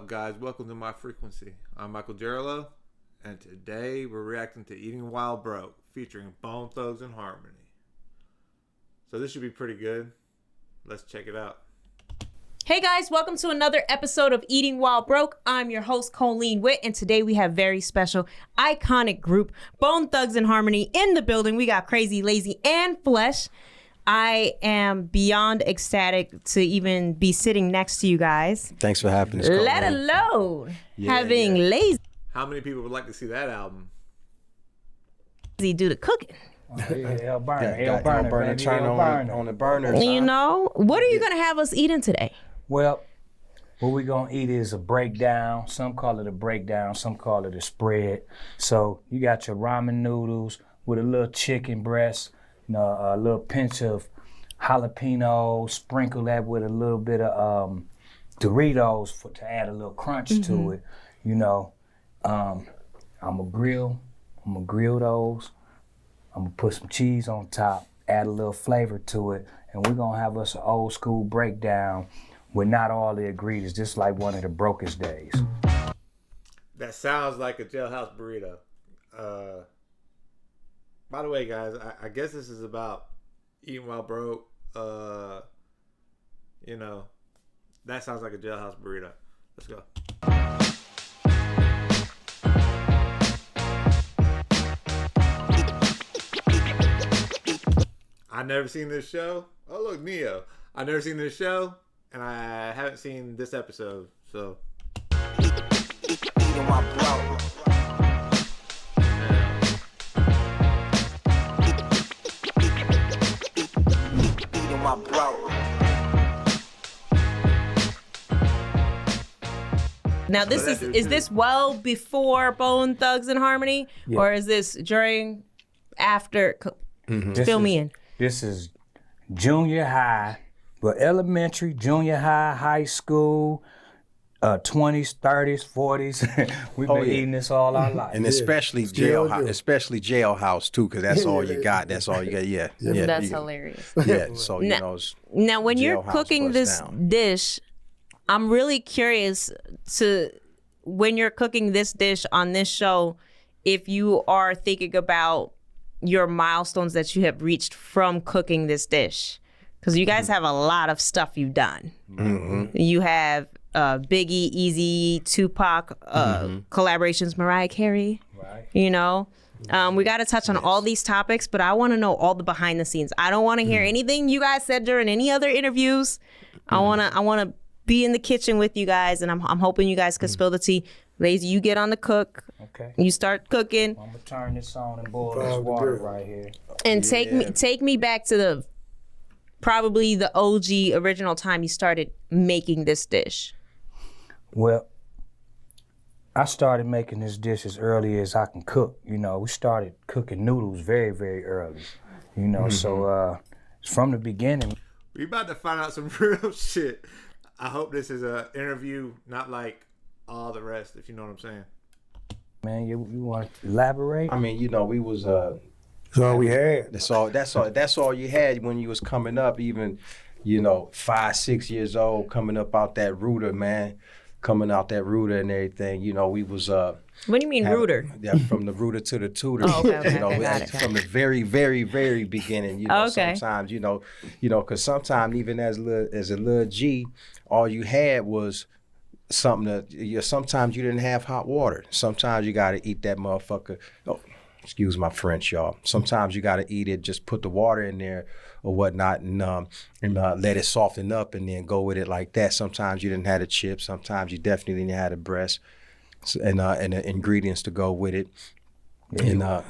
guys? Welcome to my frequency. I'm MichaelJeralo, and today we're reacting to Eating While Broke, featuring Bone Thugs and Harmony. So this should be pretty good. Let's check it out. Hey guys, welcome to another episode of Eating While Broke. I'm your host, Colleen Witt, and today we have very special, iconic group, Bone Thugs and Harmony in the building. We got Crazy, Lazy, and Flesh. I am beyond ecstatic to even be sitting next to you guys. Thanks for having us. Let alone having Lazy How many people would like to see that album? do the cooking. El Burner, Turn on the burner. You know, what are you going to have us eating today? Well, what we're going to eat is a breakdown. Some call it a breakdown, some call it a spread. So you got your ramen noodles with a little chicken breast, a little pinch of jalapeno, sprinkle that with a little bit of Doritos to add a little crunch to it. You know, I'm gonna grill those. I'm gonna put some cheese on top, add a little flavor to it, and we're gonna have us an old school breakdown with not all the ingredients, just like one of the brokest days. That sounds like a jailhouse burrito. By the way, guys, I guess this is about eating while broke. You know, that sounds like a jailhouse burrito. Let's go. I never seen this show. Oh look, Neo. I never seen this show, and I haven't seen this episode. So. Eating while broke. Now this is this well before Bone Thugs and Harmony, or is this during, after? Fill me in. This is junior high, but elementary, junior high, high school, 20s, 30s, 40s. We've been eating this all our life. And especially jailhouse too, because that's all you got. That's all you got. Yeah. That's hilarious. Yeah. So you know. Now, when you're cooking this dish, I'm really curious to, when you're cooking this dish on this show, if you are thinking about your milestones that you have reached from cooking this dish, because you guys have a lot of stuff you've done. You have Biggie, Easy, Tupac, collaborations, Mariah Carey. Right. You know, we got to touch on all these topics, but I want to know all the behind the scenes. I don't want to hear anything you guys said during any other interviews. I want to be in the kitchen with you guys, and I'm hoping you guys could spill the tea. Lazy, you get on the cook. Okay. You start cooking. I'm gonna turn this on and boil this water right here. And take me back to probably the OG original time you started making this dish. Well, I started making this dish as early as I can cook. You know, we started cooking noodles very, very early. You know, so from the beginning. We about to find out some real shit. I hope this is an interview, not like all the rest, if you know what I'm saying. Man, you want to elaborate? I mean, you know, we was That's all we had. That's all you had when you was coming up. Even, you know, 5, 6 years old, coming up out that rooter, man. Coming out that rooter and everything. You know, we was What do you mean rooter? Yeah, from the rooter to the tutor. Okay, you know, got it. from the very, very, very beginning. You know, Okay. sometimes, you know, because sometimes even as a little G, all you had was something that sometimes you didn't have hot water. Sometimes you gotta eat that motherfucker. Oh, excuse my French, y'all. Sometimes you gotta eat it, just put the water in there or whatnot, and let it soften up, and then go with it like that. Sometimes you didn't have the chips. Sometimes you definitely didn't have the breast, and the ingredients to go with it. Yeah,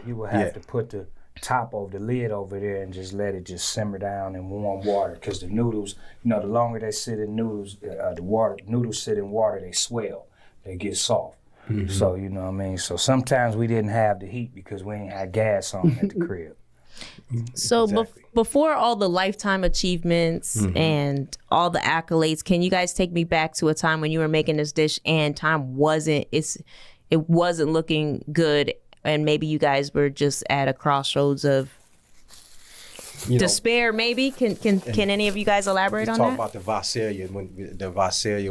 you would have to put the top of the lid over there and just let it just simmer down in warm water, because the noodles, you know, the longer they sit in noodles, noodles sit in water, they swell, they get soft. So, you know what I mean? So sometimes we didn't have the heat because we ain't had gas on at the crib. So Exactly. before all the lifetime achievements and all the accolades, can you guys take me back to a time when you were making this dish and it wasn't looking good, and maybe you guys were just at a crossroads of despair, maybe? Can any of you guys elaborate on that? Talk about the Visalia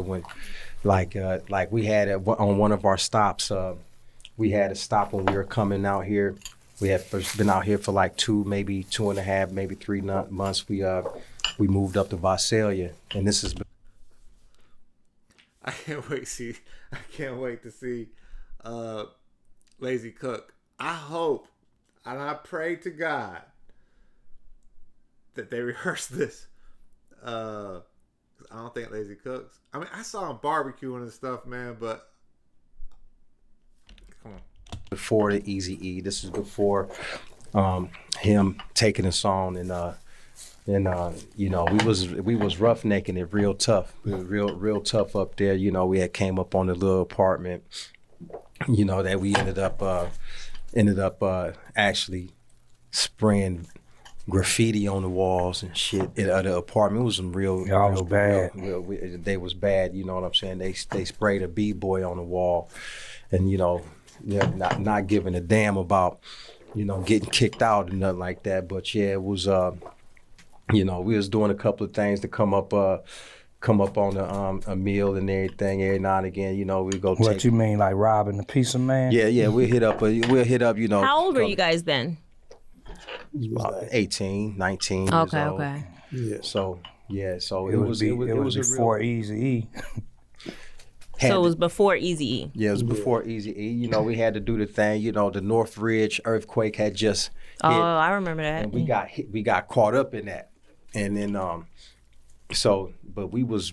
when like we had on one of our stops. We had a stop when we were coming out here. We had first been out here for like 2.5, maybe 3 months. We moved up to Visalia, and this is. I can't wait to see Lazy Cook. I hope and I pray to God that they rehearse this. I don't think Lazy cooks. I mean, I saw him barbecuing and stuff, man, but come on. Before the Eazy-E, this is before him taking us on, and you know, we was roughnecking it real tough. We were real tough up there. You know, we had came up on the little apartment, you know, that we ended up actually spraying graffiti on the walls and shit in the apartment. It was some real, Y'all was bad. They was bad, you know what I'm saying? They sprayed a B-boy on the wall, and you know, yeah, not giving a damn about, you know, getting kicked out and nothing like that. But yeah, it was you know, we was doing a couple of things to come up on a meal and everything every now and again. You know, we go. What you mean, like robbing a piece of man? Yeah, we'll hit up. You know. How old were you guys then? 18, 19 years old. Okay. Yeah. So it was before Eazy-E. So it was before Eazy-E. Yeah, it was before Eazy-E. You know, we had to do the thing. You know, the Northridge earthquake had just hit, I remember that. and we got caught up in that, and then but we was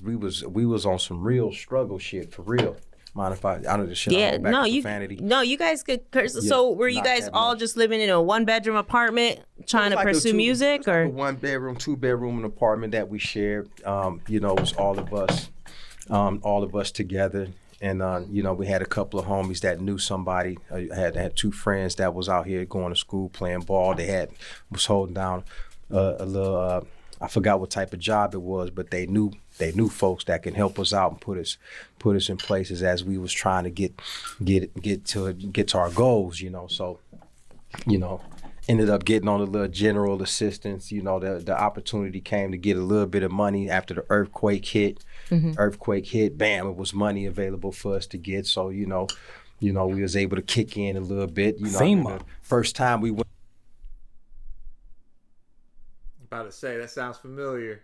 on some real struggle shit for real. Mind if I don't just shit Yeah, go back no, to you profanity. guys could curse. Yeah, So were you not guys that all much. just living in a 1-bedroom apartment trying to It was like a pursue music, it was or like a 1-bedroom, 2-bedroom apartment that we shared. You know, it was all of us together. And you know, we had a couple of homies that knew somebody. Had 2 friends that was out here going to school playing ball. They was holding down a little. I forgot what type of job it was, but they knew folks that can help us out and put us in places as we was trying to get to our goals. You know, so you know, ended up getting on a little general assistance. You know, the opportunity came to get a little bit of money after the earthquake hit. Earthquake hit, bam, it was money available for us to get. So, you know, we was able to kick in a little bit. You know, FEMA. The first time we went. About to say, that sounds familiar.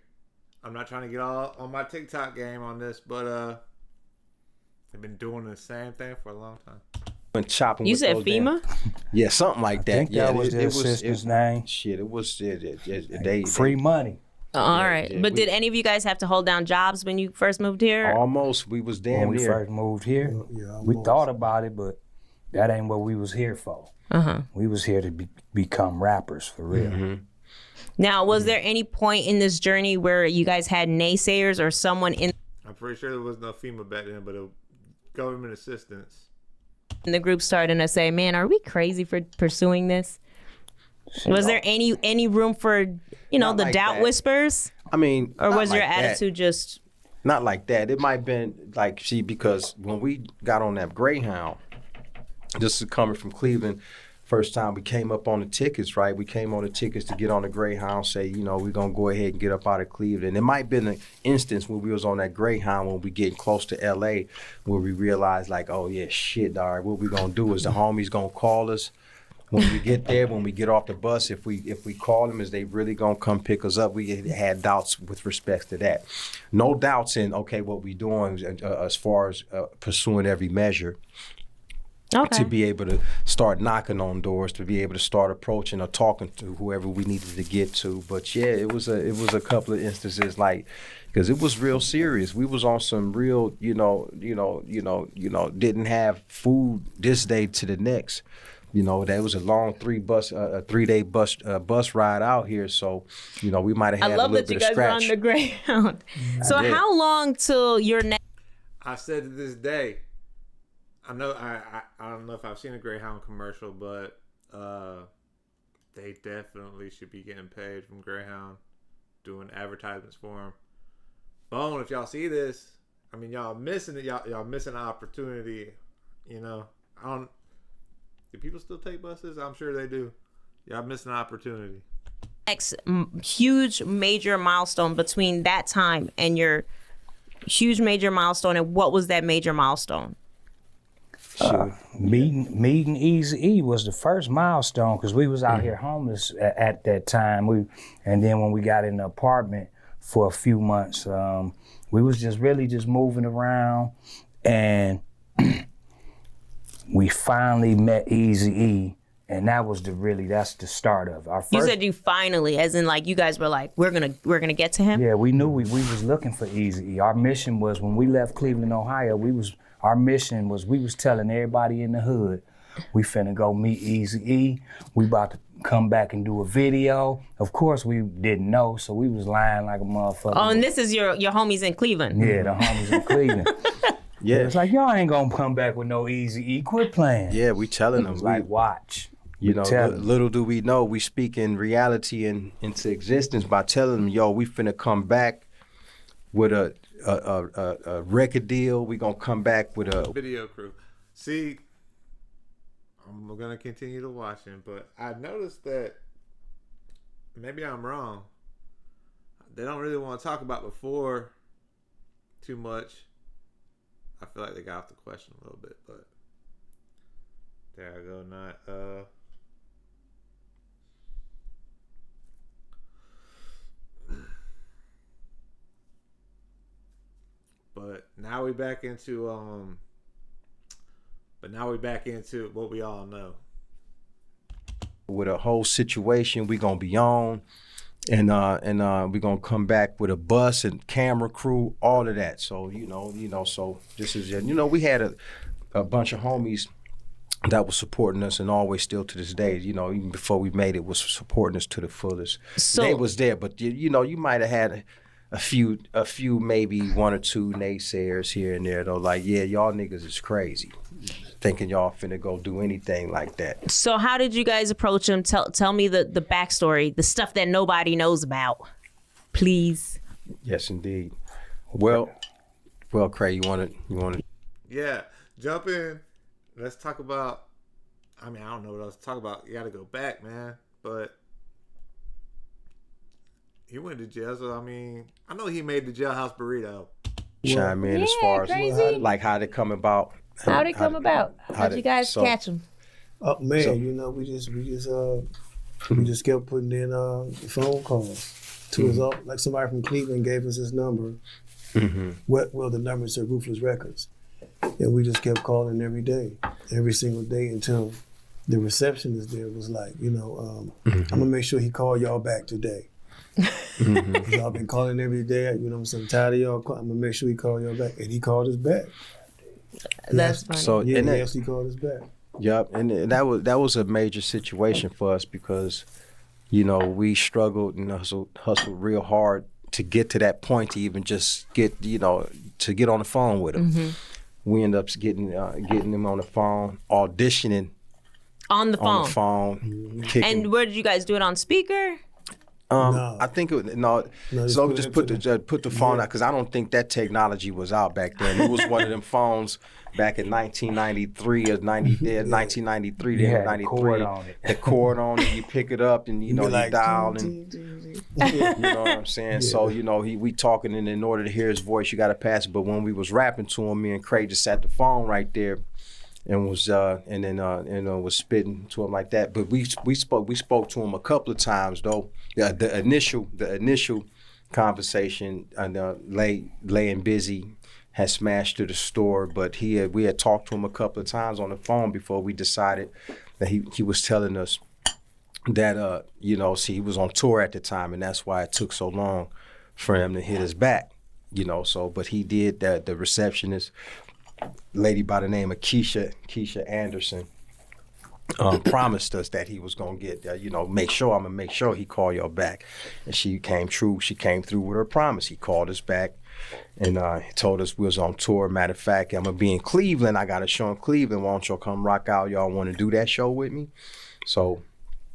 I'm not trying to get all on my TikTok game on this, but they've been doing the same thing for a long time. Went shopping. you with said those FEMA? yeah, something like that. I think yeah, that was their sister's name. Shit, it was Free money. All right. yeah, But did any of you guys have to hold down jobs when you first moved here? Almost, we was damn When we near. first moved here, Yeah, we almost. thought about it, but that ain't what we was here for. We was here to become rappers for real. Now, was there any point in this journey where you guys had naysayers or someone in I'm pretty sure there was no FEMA back then, but government assistance. the group starting to say, "Man, are we crazy for pursuing this?" Was there any room for, you know, Not the like doubt that. whispers, I mean, or not was your like that. attitude just? Not like that. It might have been like, see, because when we got on that Greyhound, this is coming from Cleveland, first time we came up on the tickets, right? We came on the tickets to get on the Greyhound, say, you know, we're going to go ahead and get up out of Cleveland. It might have been an instance when we was on that Greyhound when we getting close to L.A. where we realized like, oh, yeah, shit, all right, what we going to do is the homies going to call us. When we get there, when we get off the bus, if we call them, is they really gonna come pick us up? We had doubts with respect to that. No doubts in what we doing as far as pursuing every measure Okay. to be able to start knocking on doors, to be able to start approaching or talking to whoever we needed to get to. But yeah, it was a couple of instances like, because it was real serious. We was on some real, didn't have food this day to the next. You know, that was a long 3-day bus ride out here. So, you know, we might have had I a love little that you bit of guys were on scratch. the Greyhound. So did. how long till your next? I said to this day, I know I don't know if I've seen a Greyhound commercial, but they definitely should be getting paid from Greyhound, doing advertisements for them. Bone, if y'all see this, I mean, y'all missing it. Y'all missing an opportunity. You know, I don't. Do people still take buses? I'm sure they do. Y'all missing an opportunity. Huge major milestone between that time and your huge major milestone, and what was that major milestone? Meeting Eazy-E was the first milestone because we was out here homeless at that time. And then when we got in the apartment for a few months, we was just moving around, and we finally met Eazy-E, and that's the start of our first. You said you finally, as in like you guys were like, we're gonna get to him. Yeah, we knew we was looking for Eazy-E. Our mission was when we left Cleveland, Ohio. Our mission was we was telling everybody in the hood, we finna go meet Eazy-E. We about to come back and do a video. Of course, we didn't know, so we was lying like a motherfucker. Oh, and this is your homies in Cleveland. Yeah, the homies in Cleveland. Yeah. It's like, y'all ain't gonna come back with no Eazy-E. Quit playing. Yeah, we telling them. It's like, watch. You know, little do we know, we speak in reality and into existence by telling them, yo, we finna come back with a record deal. We gonna come back with a video crew. See, I'm gonna continue to watch him, but I noticed that maybe I'm wrong. They don't really want to talk about before too much. I feel like they got off the question a little bit, but there I go. But now we back into what we all know. With a whole situation we gonna be on, and we gonna come back with a bus and camera crew, all of that. So so this is we had a bunch of homies that was supporting us and always still to this day, even before we made it, was supporting us to the fullest. So they was there, but you might have had a few, maybe one or two naysayers here and there, though. Like, yeah, y'all niggas is crazy, thinking y'all finna go do anything like that. So how did you guys approach him? Tell me the backstory, the stuff that nobody knows about, please. Yes, indeed. Well, Craig, you want to? Yeah, jump in. Let's talk about. I don't know what else to talk about. You got to go back, man. But he went to jail, so I know he made the jailhouse burrito. Chime in as far as like how they come about. How'd it come about? How'd you guys catch him? Oh man, we just kept putting in phone calls to us all. Like somebody from Cleveland gave us his number. Mm-hmm. The number said Ruthless Records, and we just kept calling every single day until the receptionist there was like, I'm gonna make sure he call y'all back today. Mm-hmm. Y'all been calling every day, I'm tired of y'all. I'm gonna make sure he call y'all back, and he called us back. That's funny. So he actually called us back. Yep, and that was a major situation for us because, we struggled and hustled real hard to get to that point to even just get, to get on the phone with him. Mm-hmm. We ended up getting him on the phone, auditioning on the phone. Mm-hmm. And where did you guys do it, on speaker? No. I think so just put the phone out, because I don't think that technology was out back then. It was one of them phones back in 1993 or 1993, then 93. The cord on it, you pick it up and you dial and you know what I'm saying. Yeah. So we talking, and in order to hear his voice, you got to pass it. But when we was rapping to him, me and Craig just sat the phone right there and was was spitting to him like that. But we spoke to him a couple of times though. The initial conversation, laying busy, had smashed to the store, but we had talked to him a couple of times on the phone before we decided that he was telling us that he was on tour at the time, and that's why it took so long for him to hit us back. But he did that. The receptionist, lady by the name of Keisha Anderson, promised us that he was gonna get, I'm gonna make sure he call y'all back, and she came through with her promise. He called us back and told us we was on tour. Matter of fact, I'm gonna be in Cleveland. I got a show in Cleveland. Why don't y'all come rock out? Y'all want to do that show with me? So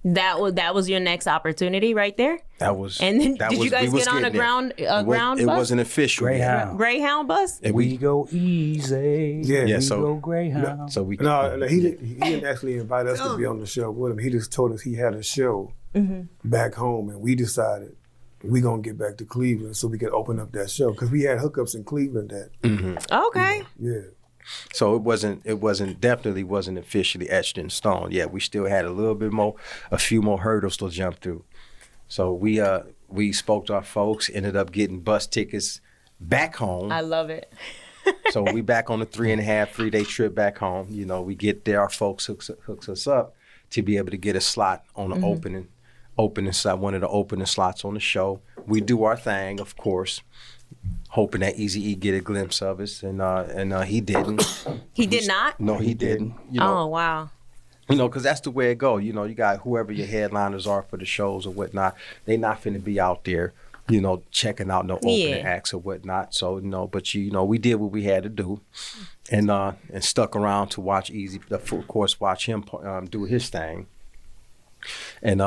that was your next opportunity right there. That was. And then did you guys get on a ground bus? It wasn't official. Greyhound bus. We go easy. Yeah. So we go Greyhound. So we. No, he didn't actually invite us to be on the show with him. He just told us he had a show back home, and we decided we gonna get back to Cleveland so we could open up that show because we had hookups in Cleveland that. Okay. Yeah. So definitely wasn't officially etched in stone. Yeah, we still had a few more hurdles to jump through. So we spoke to our folks, ended up getting bus tickets back home. I love it. So we back on the 3.5-3-day trip back home. You know, we get there, our folks hooks us up to be able to get a slot on the opening slot, one of the opening slots on the show. We do our thing, of course, hoping that Eazy-E get a glimpse of us, and he didn't. He did not? No, he didn't. You know, oh, wow. You know, because that's the way it go. You know, you got whoever your headliners are for the shows or whatnot. They not finna be out there, you know, checking out no opening acts or whatnot. So, you know, but you know, we did what we had to do, and stuck around to watch Eazy, of course, watch him do his thing, and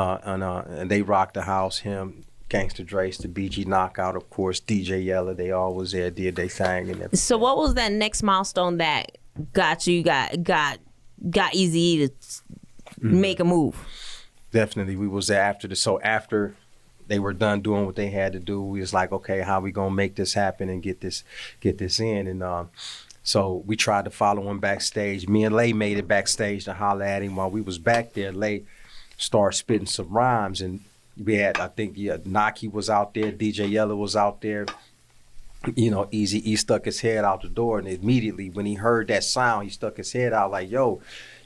they rocked the house. Him, Gangsta Drace, the BG Knockout, of course, DJ Yella. They all was there, did their thing, and everything. So, what was that next milestone that got Eazy to make a move? Definitely, we was there after they were done doing what they had to do. We was like, okay, how we gonna make this happen and get this in? And so we tried to follow him backstage. Me and Lay made it backstage to holler at him while we was back there. Lay started spitting some rhymes, and we had, I think, Naki was out there, DJ Yella was out there. You know, Eazy-E stuck his head out the door, and immediately when he heard that sound, he stuck his head out like, yo,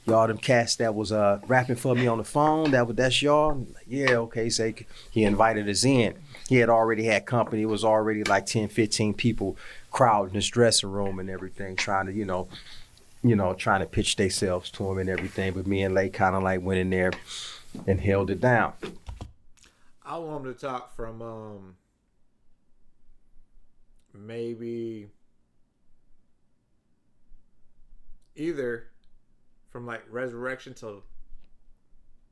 y'all them cats that was rapping for me on the phone, that's y'all? Like, yeah, okay. So he invited us in. He had already had company. It was already like 10, 15 people crowding his dressing room and everything, trying to pitch themselves to him and everything. But me and Lay kind of like went in there and held it down. I want him to talk from maybe either from like Resurrection to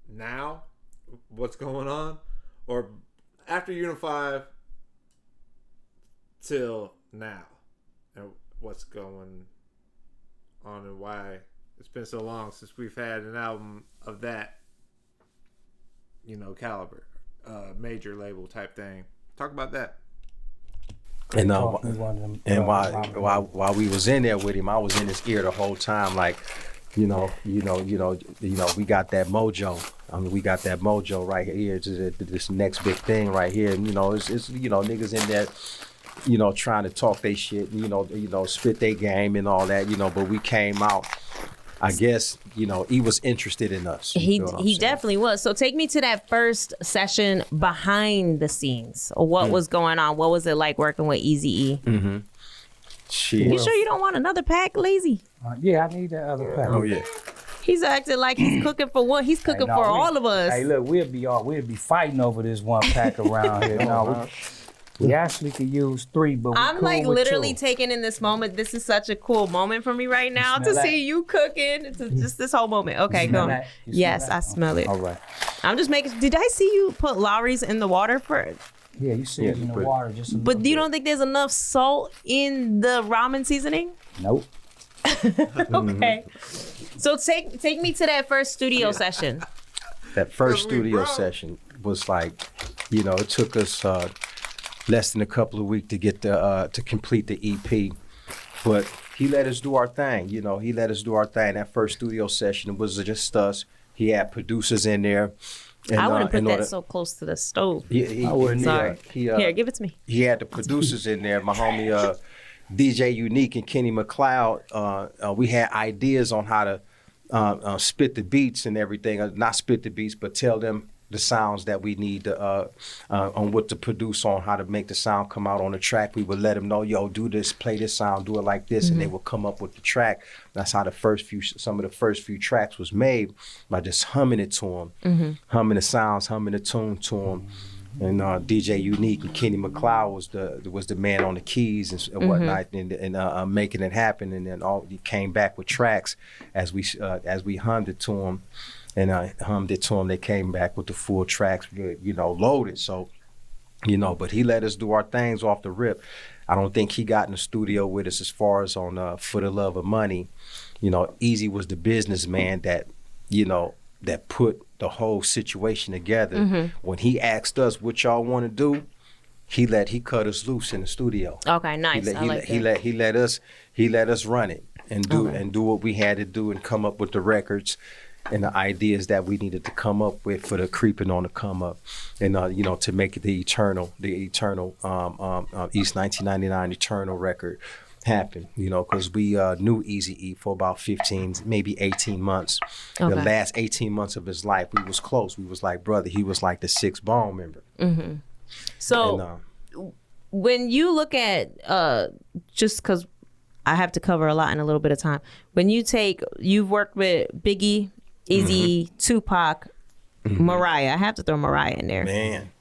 now, what's going on, or after Unify till now, and what's going on and why it's been so long since we've had an album of that, you know, caliber, major label type thing. Talk about that. And while we was in there with him, I was in his ear the whole time, like, you know, we got that mojo. I mean, we got that mojo right here. It's this next big thing right here. And, you know, it's niggas in there, you know, trying to talk they shit, you know, spit their game and all that, you know, but we came out. I guess, you know, he was interested in us. He definitely was. So take me to that first session behind the scenes. What was going on? What was it like working with Eazy-E? Mm-hmm. You sure you don't want another pack, Lazy? Yeah, I need that other pack. Oh, yeah. He's acting like he's cooking for one. He's cooking for all of us. Hey, look, we'll be fighting over this one pack around here. No, we actually could use 3, but I'm cool like with literally 2. taking in this moment. This is such a cool moment for me right now to see you cooking. It's just this whole moment. Okay, go on. Yes, I smell it. All right. I'm just making. Did I see you put Lowry's in the water for? Yeah, you see it in the water just a little But you don't think there's enough salt in the ramen seasoning? Nope. Okay. So take me to that first studio session. That first studio session was like, you know, it took us less than a couple of weeks to get to complete the EP, but he let us do our thing. You know, he let us do our thing. That first studio session, it was just us. He had producers in there. And, I wouldn't put that so close to the stove. I wouldn't. Sorry. Here, give it to me. He had the producers in there. My homie DJ Unique and Kenny McLeod. We had ideas on how to spit the beats and everything. Not spit the beats, but tell them the sounds that we need to, on what to produce on, how to make the sound come out on the track. We would let them know, yo, do this, play this sound, do it like this, and they would come up with the track. That's how some of the first few tracks was made, by just humming it to them, humming the sounds, humming the tune to them. And DJ Unique and Kenny McLeod was the man on the keys and whatnot, and making it happen. And then he came back with tracks as we hummed it to him. And I hummed it to them. They came back with the full tracks, you know, loaded. So, you know, but he let us do our things off the rip. I don't think he got in the studio with us as far as on For the Love of Money. You know, Eazy was the businessman that, you know, that put the whole situation together. When he asked us what y'all want to do, he cut us loose in the studio. Okay, nice. He let us run it and do what we had to do and come up with the records and the ideas that we needed to come up with for the creeping on the come up, and to make it the eternal East 1999 Eternal record happen. Because we knew Eazy-E for about 15, maybe 18 months. Okay. The last 18 months of his life, we was close. We was like brother. He was like the 6th Bone member. Mm-hmm. So when you look at just because I have to cover a lot in a little bit of time, when you've worked with Biggie, Eazy, Tupac, Mariah. I have to throw Mariah in there. Man.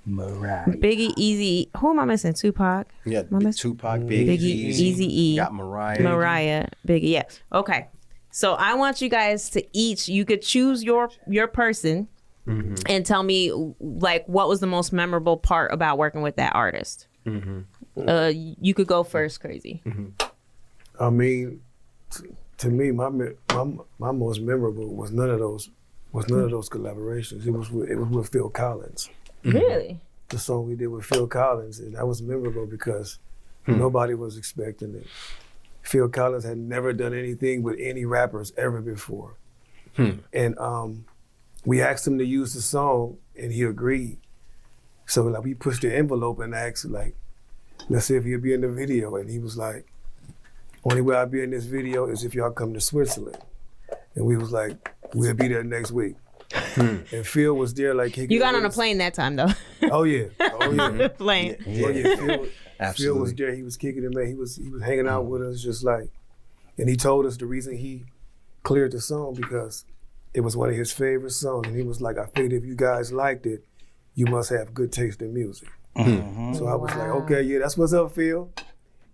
Mariah. Biggie, Eazy. Who am I missing? Tupac. Yeah, Tupac, Biggie, Eazy-E. Got Mariah. Biggie. Yeah. Okay. So I want you guys to you could choose your person and tell me like what was the most memorable part about working with that artist. You could go first, Crazy. I mean, to me, my most memorable was none of those collaborations. It was with Phil Collins. Really? The song we did with Phil Collins, and that was memorable because nobody was expecting it. Phil Collins had never done anything with any rappers ever before, and we asked him to use the song, and he agreed. So like we pushed the envelope and asked like, let's see if he'll be in the video, and he was like, only way I'll be in this video is if y'all come to Switzerland. And we was like, we'll be there next week. And Phil was there like... You got on a plane that time though. Oh yeah. Plane. Phil was there, he was kicking it, man. He was hanging out with us just like... And he told us the reason he cleared the song because it was one of his favorite songs. And he was like, I figured if you guys liked it, you must have good taste in music. So I was like, okay, yeah, that's what's up, Phil.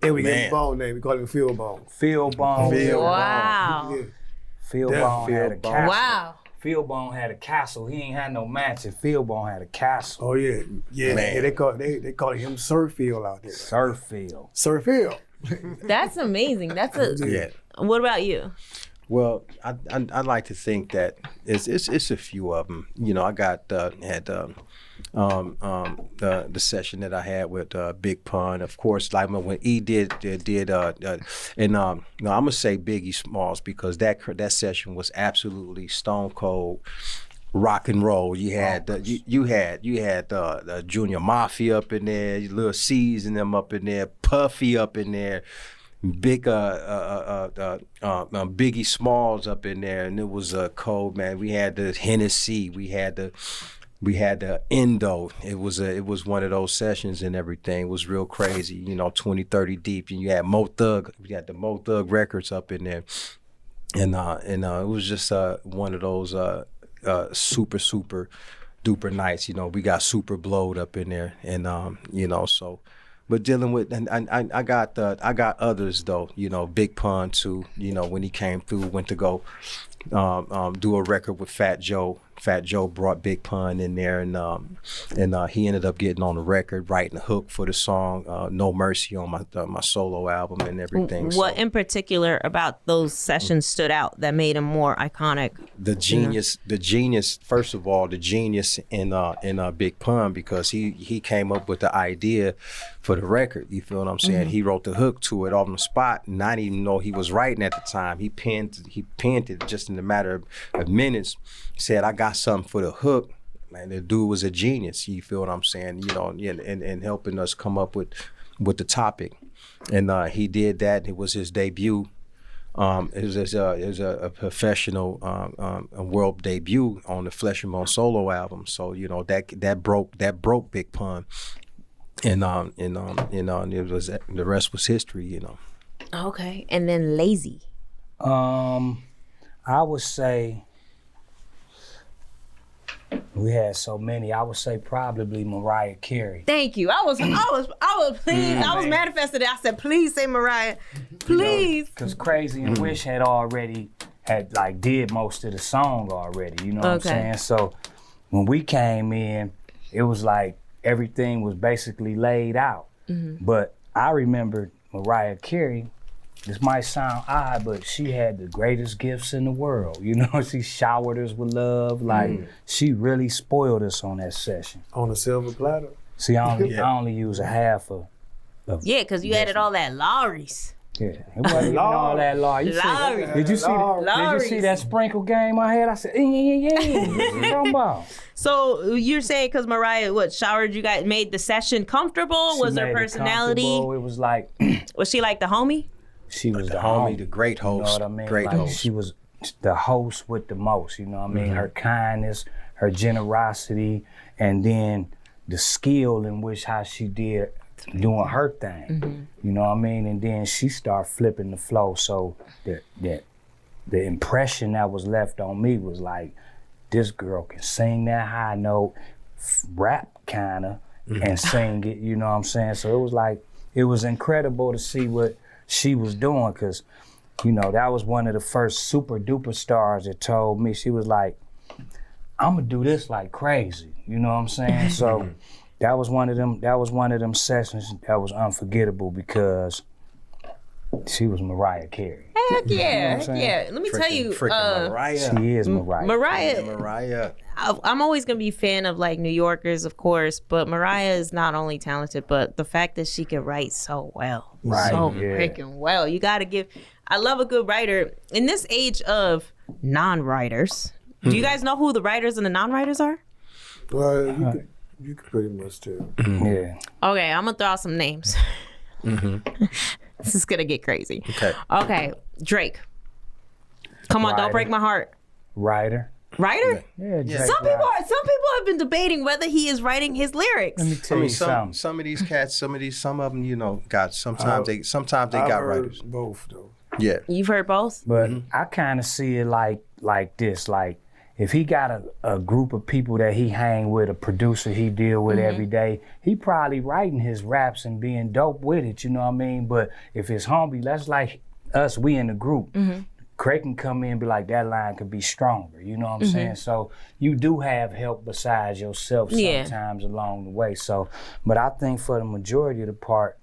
And we gave him Bone name. We call him Phil Bone. Phil Bone. Wow. Yeah. Phil Bone had a castle. Wow. Phil Bone had a castle. He ain't had no mansion. Phil Bone had a castle. Oh yeah. They call him Sir Phil out there. Sir Phil. Sir Phil. That's amazing. What about you? Well, I like to think that it's a few of them. I got the session that I had with Big Pun, of course. Like when E did and I'm gonna say Biggie Smalls because that session was absolutely stone cold rock and roll. You had you had the Junior Mafia up in there, Lil C's and them up in there, Puffy up in there. Big Biggie Smalls up in there, and it was cold, man. We had the Hennessy, we had the Endo. It was one of those sessions and everything. It was real crazy, 20, 30 deep, and you had Mo Thug. We had the Mo Thug records up in there, and it was just one of those super duper nights. We got super blowed up in there, and so. But dealing with, and I got others though, Big Pun too, when he came through, went to go do a record with Fat Joe. Fat Joe brought Big Pun in there, and he ended up getting on the record, writing the hook for the song "No Mercy" on my solo album and everything. What in particular about those sessions stood out that made him more iconic? The genius. First of all, the genius in Big Pun because he came up with the idea for the record. You feel what I'm saying? He wrote the hook to it on the spot, not even know he was writing at the time. He penned it just in a matter of minutes. Said, I got something for the hook. Man, the dude was a genius. You feel what I'm saying? And helping us come up with the topic. And he did that. It was his debut. It was a professional world debut on the Flesh and Bone solo album. So that broke Big Pun. And it was the rest was history. Okay, and then Lazy. I would say. We had so many. I would say probably Mariah Carey. Thank you. I was pleased. I was manifested it. I said, please say Mariah. Please. Because Crazy and Wish had did most of the song already. You know what I'm saying? So when we came in, it was like everything was basically laid out. But I remember Mariah Carey. This might sound odd, but she had the greatest gifts in the world. She showered us with love. She really spoiled us on that session. On a silver platter. See, I only use a half of Yeah, because you added all that Lowry's. Yeah, it wasn't even all that law. Did you see that sprinkle game I had? I said, yeah. What you talking about? So you're saying because Mariah, showered you guys, made the session comfortable? Was her personality? It was like. Was she like the homie? She was the homie, the great host. You know what I mean? Great host. She was the host with the most. You know what I mean? Her kindness, her generosity, and then the skill in which how she did doing her thing. You know what I mean? And then she started flipping the flow. So the impression that was left on me was like, this girl can sing that high note, rap kinda, and sing it, you know what I'm saying? So it was like, it was incredible to see what she was doing, cause you know, that was one of the first super duper stars that told me, she was like, I'm gonna do this like crazy, you know what I'm saying? So that was one of them sessions that was unforgettable because she was Mariah Carey. Heck yeah, heck yeah. Let me tell you, Mariah. She is Mariah. Mariah. I'm always gonna be a fan of like New Yorkers, of course, but Mariah is not only talented, but the fact that she can write so well, so freaking well. You gotta give. I love a good writer. In this age of non-writers, do you guys know who the writers and the non-writers are? Well, you could pretty much tell. Yeah. Okay, I'm gonna throw out some names. This is gonna get crazy. Okay, Drake. Come on, don't break my heart. Writer. Writer? Yeah, Drake. Some people have been debating whether he is writing his lyrics. Let me tell you something. Some of these cats, some of them, you know, got sometimes they got writers. Both though. Yeah. You've heard both? But I kind of see it like this. Like, if he got a group of people that he hang with, a producer he deal with every day, he probably writing his raps and being dope with it, you know what I mean? But if it's homie, that's like us, we in the group. Craig can come in and be like, that line could be stronger, you know what I'm saying? So you do have help besides yourself sometimes along the way. So, but I think for the majority of the part,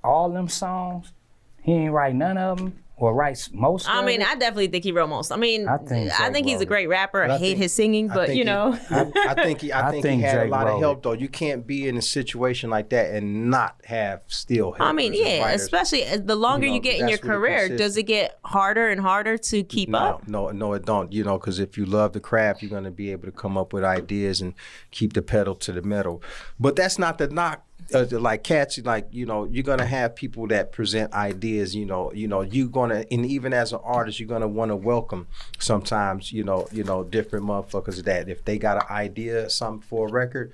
all them songs, he ain't write none of them. Or writes most of it. I definitely think he wrote most. I think he's a great rapper. I hate his singing, but you know. I think he had Drake a lot of help though. You can't be in a situation like that and not have still help. Especially the longer you get in your career, does it get harder and harder to keep up? No, it don't. You know, because if you love the craft, you're gonna be able to come up with ideas and keep the pedal to the metal. But that's not the knock. Like cats, like, you know, you're gonna have people that present ideas. You know, you're gonna, and even as an artist, you're gonna want to welcome sometimes, you know, different motherfuckers that if they got an idea, something for a record,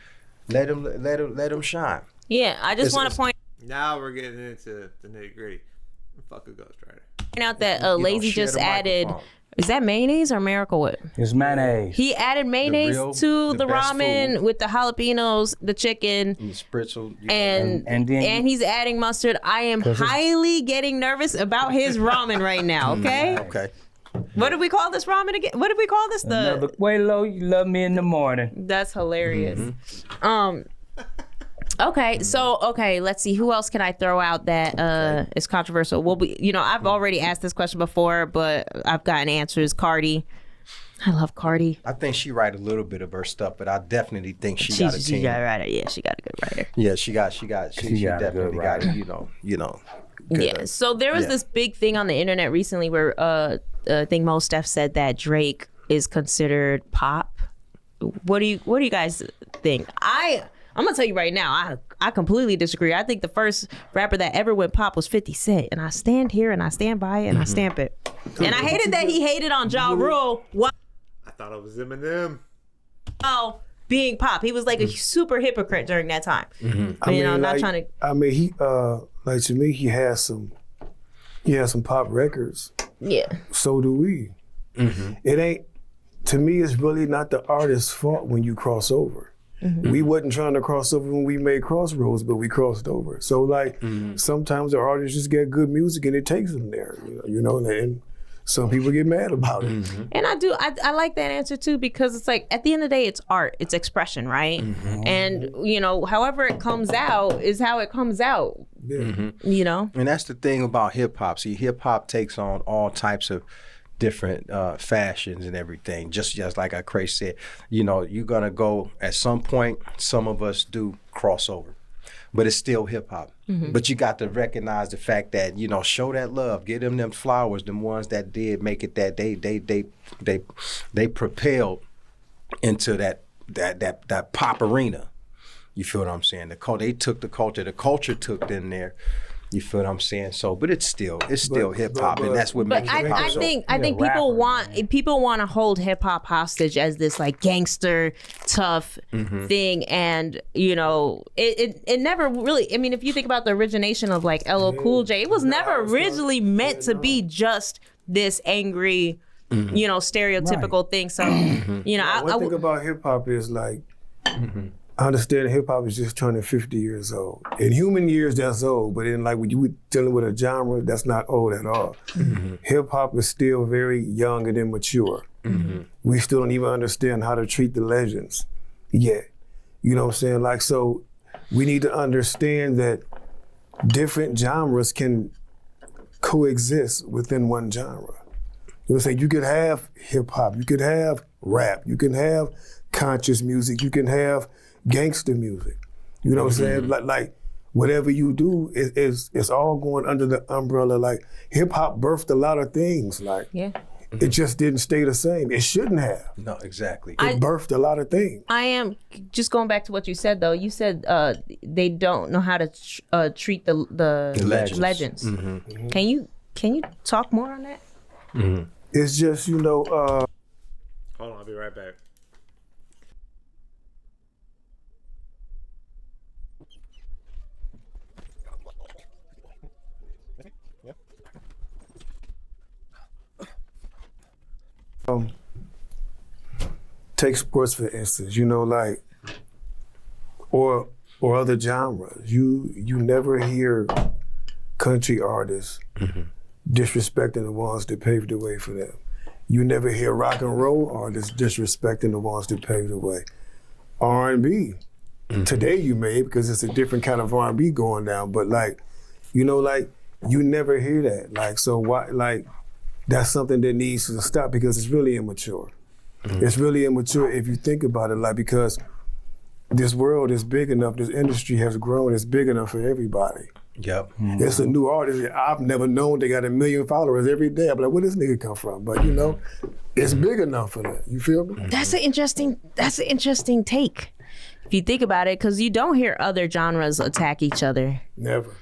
let them shine. Yeah, I just want to point. Now we're getting into the nitty gritty. Fuck a ghostwriter. Point out that Lazy just added. Is that mayonnaise or Miracle Whip? It's mayonnaise. He added mayonnaise to the ramen with the jalapenos, the chicken, and the spritzel, and he's adding mustard. I am highly getting nervous about his ramen right now. Okay. Okay. What did we call this ramen again? What did we call this? Way low, you love me in the morning. That's hilarious. Okay, so let's see. Who else can I throw out that is controversial? Well, I've already asked this question before, but I've gotten answers. Cardi. I love Cardi. I think she write a little bit of her stuff, but I definitely think she got a team. She got a writer. Yeah, she got a good writer. Yeah, she definitely got it. You know. Yeah. So there was this big thing on the internet recently where I think Mos Def said that Drake is considered pop. What do you guys think? I'm gonna tell you right now, I completely disagree. I think the first rapper that ever went pop was 50 Cent, and I stand here and I stand by it and I stamp it. And I hated that he hated on Ja Rule while I thought it was Eminem. Being pop. He was like a super hypocrite during that time. Not trying to. I mean, he to me, he has some pop records. Yeah. So do we. It ain't. To me, it's really not the artist's fault when you cross over. We wasn't trying to cross over when we made Crossroads, but we crossed over. So sometimes the artists just get good music and it takes them there, and some people get mad about it. And I like that answer too, because it's like, at the end of the day, it's art, it's expression, right? And, however it comes out is how it comes out, Yeah. And that's the thing about hip hop. See, hip hop takes on all types of different fashions and everything. Just like Cray said, you're gonna go at some point. Some of us do crossover, but it's still hip hop. But you got to recognize the fact that show that love, give them flowers. Them ones that did make it, that they propelled into that pop arena. You feel what I'm saying? They took the culture took in there. You feel what I'm saying? So, but it's still hip hop, and that's what makes it. I think people want to hold hip hop hostage as this like gangster tough thing, and it never really. I mean, if you think about the origination of like LL Cool J, it was never originally meant to be just this angry, stereotypical thing. So, one thing about hip hop is like. I understand hip hop is just turning 50 years old. In human years, that's old, but in like when you were dealing with a genre, that's not old at all. Hip hop is still very young and immature. We still don't even understand how to treat the legends yet. You know what I'm saying? Like, so we need to understand that different genres can coexist within one genre. You know what I'm saying? You could have hip hop, you could have rap, you can have conscious music, you can have gangster music. You know what I'm saying? Like whatever you do it's all going under the umbrella. Like hip hop birthed a lot of things. Like it just didn't stay the same. It shouldn't have. No, exactly. It birthed a lot of things. I am just going back to what you said though. You said they don't know how to treat the legends. Can you talk more on that? It's just Hold on, I'll be right back. Take sports for instance, like, or other genres. You never hear country artists disrespecting the ones that paved the way for them. You never hear rock and roll artists disrespecting the ones that paved the way. R&B, today you may, because it's a different kind of R&B going down, but like, you never hear that. Like, so why, like, that's something that needs to stop because it's really immature. It's really immature if you think about it, like, because this world is big enough, this industry has grown, it's big enough for everybody. Yep. It's a new artist that I've never known. They got 1 million followers every day. I'm like, where this nigga come from? But it's big enough for that. You feel me? That's an interesting take. If you think about it, because you don't hear other genres attack each other. Never.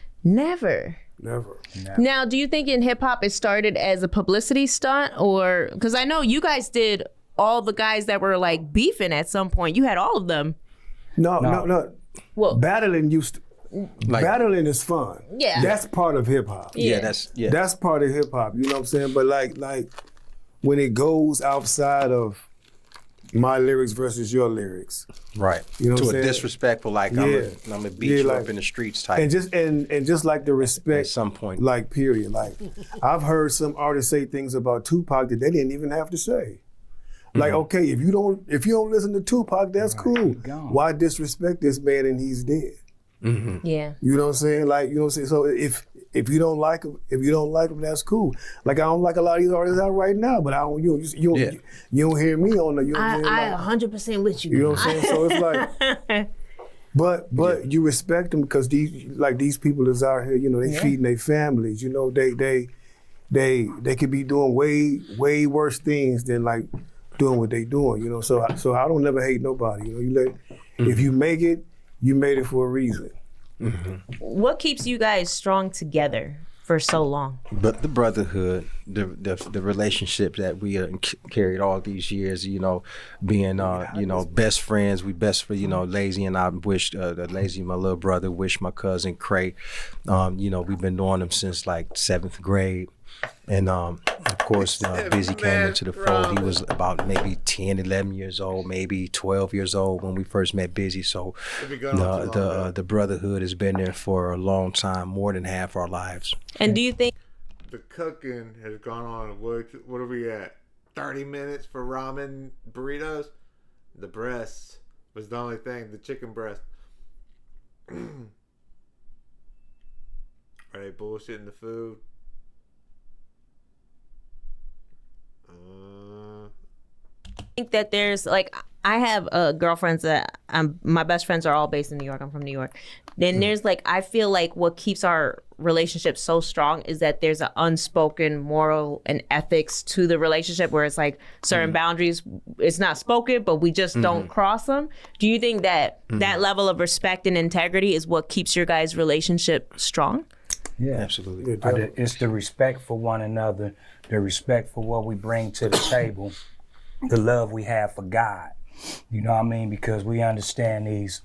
Now, do you think in hip hop it started as a publicity stunt, or because I know you guys did all the guys that were like beefing at some point? You had all of them. No. Well, battling battling is fun. Yeah, that's part of hip hop. Yeah, that's part of hip hop. You know what I'm saying? But like when it goes outside of my lyrics versus your lyrics, right? You know, to what a I'm disrespectful, like I'm gonna beat you up in the streets type. And just like the respect at some point, like period. Like I've heard some artists say things about Tupac that they didn't even have to say. Like, okay, if you don't listen to Tupac, that's cool. Why disrespect this man and he's dead? Yeah. You know what I'm saying? Like, you know what I'm saying? So if you don't like him, that's cool. Like I don't like a lot of these artists out right now, but you don't hear me on the. You know I 100% with you. You know what I'm saying? So it's like, but you respect them because these people is out here. You know, they feeding their families. You know, they could be doing way worse things than like doing what they doing. You know, so I don't never hate nobody. You know, if you make it, you made it for a reason. What keeps you guys strong together for so long? But the brotherhood, the relationship that we carried all these years, you know, being best friends. We best for Lazy and I wish Lazy, my little brother, wish my cousin Cray. We've been knowing him since like 7th grade. And of course, Busy came into the fold. He was about maybe 10, 11 years old, maybe 12 years old when we first met Busy. So the brotherhood has been there for a long time, more than half our lives. And do you think the cooking has gone on? What are we at? 30 minutes for ramen burritos? The breast was the only thing, the chicken breast. Are they bullshitting the food? I think that there's like I have girlfriends that my best friends are all based in New York. I'm from New York. Then there's like I feel like what keeps our relationship so strong is that there's an unspoken moral and ethics to the relationship where it's like certain boundaries, it's not spoken, but we just don't cross them. Do you think that that level of respect and integrity is what keeps your guys' relationship strong? Yeah, Absolutely. It's the respect for one another, the respect for what we bring to the table, the love we have for God. You know what I mean? Because we understand these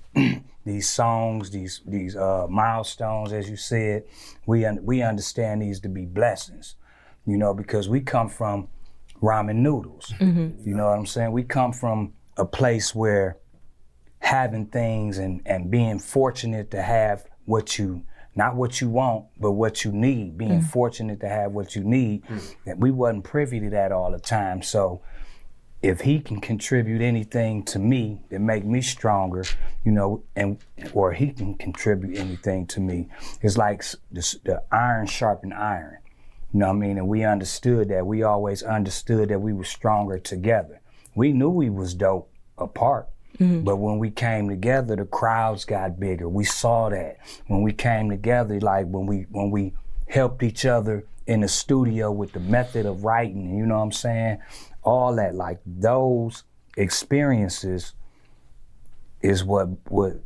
these songs, these milestones, as you said. We understand these to be blessings. You know, because we come from ramen noodles. You know what I'm saying? We come from a place where having things and being fortunate to have what you, not what you want, but what you need, being fortunate to have what you need, that we wasn't privy to that all the time. So if he can contribute anything to me that make me stronger, you know, or he can contribute anything to me, it's like the iron sharpened iron. You know what I mean? And we understood that. We always understood that we were stronger together. We knew we was dope apart. But when we came together, the crowds got bigger. We saw that. When we came together, like when we helped each other in the studio with the method of writing, you know what I'm saying? All that, like those experiences is what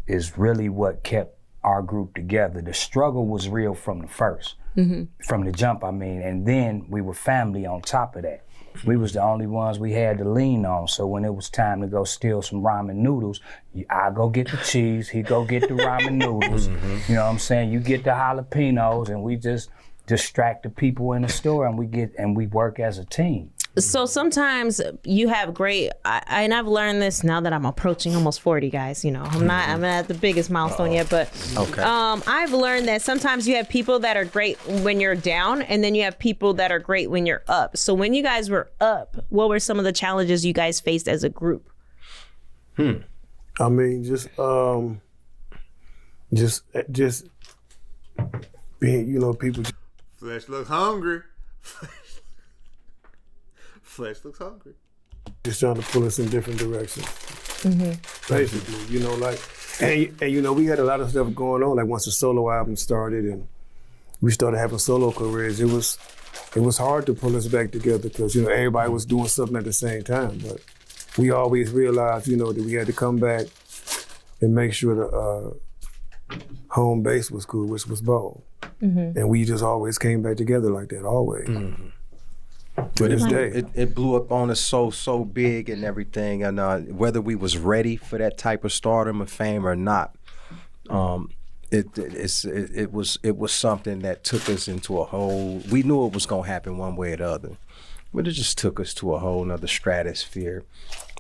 is really what kept our group together. The struggle was real from the first, from the jump, I mean, and then we were family on top of that. We was the only ones we had to lean on. So when it was time to go steal some ramen noodles, I go get the cheese, he go get the ramen noodles. You know what I'm saying? You get the jalapenos, and we just distract the people in the store, and we work as a team. So sometimes you have great, and I've learned this now that I'm approaching almost 40, guys. You know, I'm not at the biggest milestone yet, but I've learned that sometimes you have people that are great when you're down, and then you have people that are great when you're up. So when you guys were up, what were some of the challenges you guys faced as a group? I mean, just being, you know, people. Flesh look hungry. Flesh looks hungry. Just trying to pull us in different directions. Basically, you know, like, and you know, we had a lot of stuff going on. Like once the solo album started and we started having solo careers, it was hard to pull us back together because, you know, everybody was doing something at the same time. But we always realized, you know, that we had to come back and make sure the home base was cool, which was Bo. And we just always came back together like that, always. But it blew up on us so big and everything, and whether we was ready for that type of stardom or fame or not, it was something that took us into a whole. We knew it was gonna happen one way or the other, but it just took us to a whole nother stratosphere,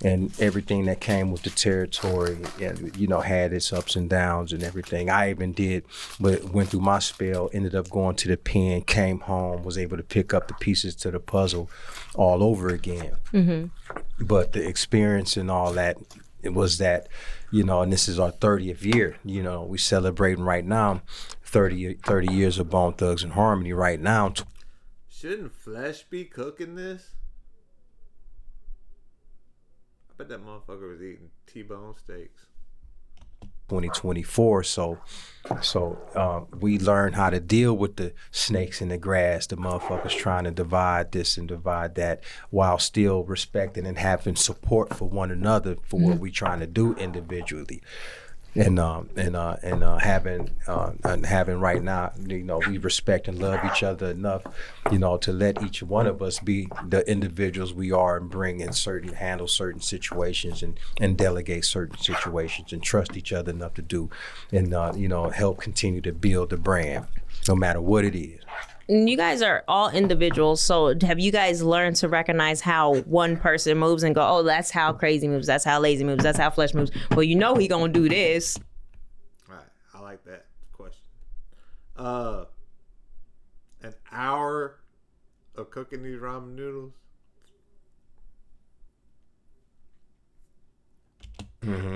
and everything that came with the territory, and you know, had its ups and downs and everything. I even went through my spell, ended up going to the pen, came home, was able to pick up the pieces to the puzzle all over again. But the experience and all that, it was that, you know, and this is our 30th year, you know, we celebrating right now 30 years of Bone Thugs and Harmony right now. Shouldn't Flesh be cooking this? I bet that motherfucker was eating T-bone steaks. 2024, so we learned how to deal with the snakes in the grass, the motherfuckers trying to divide this and divide that, while still respecting and having support for one another for what we trying to do individually. And having right now, you know, we respect and love each other enough, you know, to let each one of us be the individuals we are and handle certain situations and delegate certain situations and trust each other enough to do, and you know, help continue to build the brand, no matter what it is. You guys are all individuals, so have you guys learned to recognize how one person moves and go, oh, that's how Crazy moves, that's how Lazy moves, that's how Flesh moves. Well, you know he gonna do this. All right, I like that question. An hour of cooking these ramen noodles.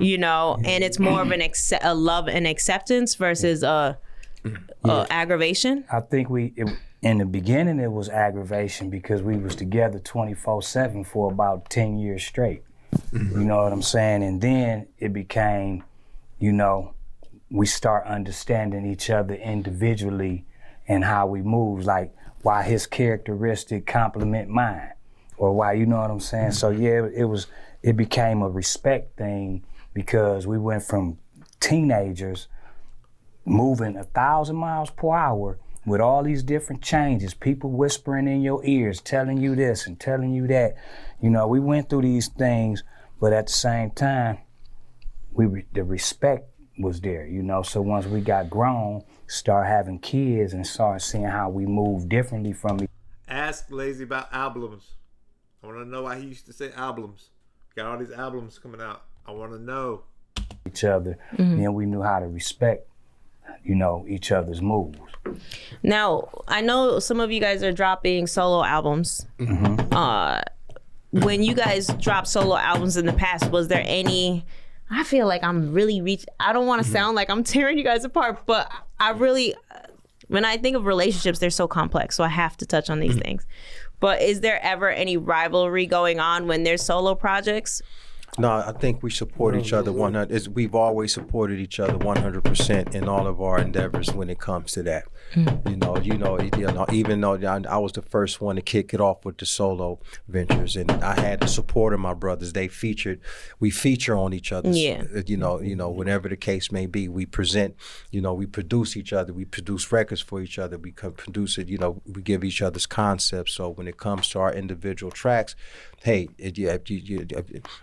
You know, and it's more of a love and acceptance versus aggravation. I think in the beginning, it was aggravation because we was together 24/7 for about 10 years straight. You know what I'm saying? And then it became, you know, we start understanding each other individually and how we move, like why his characteristic complement mine, or why, you know what I'm saying? So yeah, it became a respect thing because we went from teenagers moving 1,000 miles per hour with all these different changes, people whispering in your ears, telling you this and telling you that. You know, we went through these things, but at the same time, the respect was there, you know? So once we got grown, start having kids and start seeing how we move differently from Ask Lazy about albums. I want to know why he used to say albums. Got all these albums coming out. I want to know. each other. Then we knew how to respect, you know, each other's moves. Now, I know some of you guys are dropping solo albums. When you guys dropped solo albums in the past, was there any, I feel like I'm really I don't want to sound like I'm tearing you guys apart, but I really, when I think of relationships, they're so complex, so I have to touch on these things. But is there ever any rivalry going on when there's solo projects? No, I think we support each other 100. We've always supported each other 100% in all of our endeavors when it comes to that. You know, even though I was the first one to kick it off with the solo ventures, and I had the support of my brothers. We feature on each other. You know, whatever the case may be, we present. You know, we produce each other. We produce records for each other. We produce it. You know, we give each other's concepts. So when it comes to our individual tracks, hey,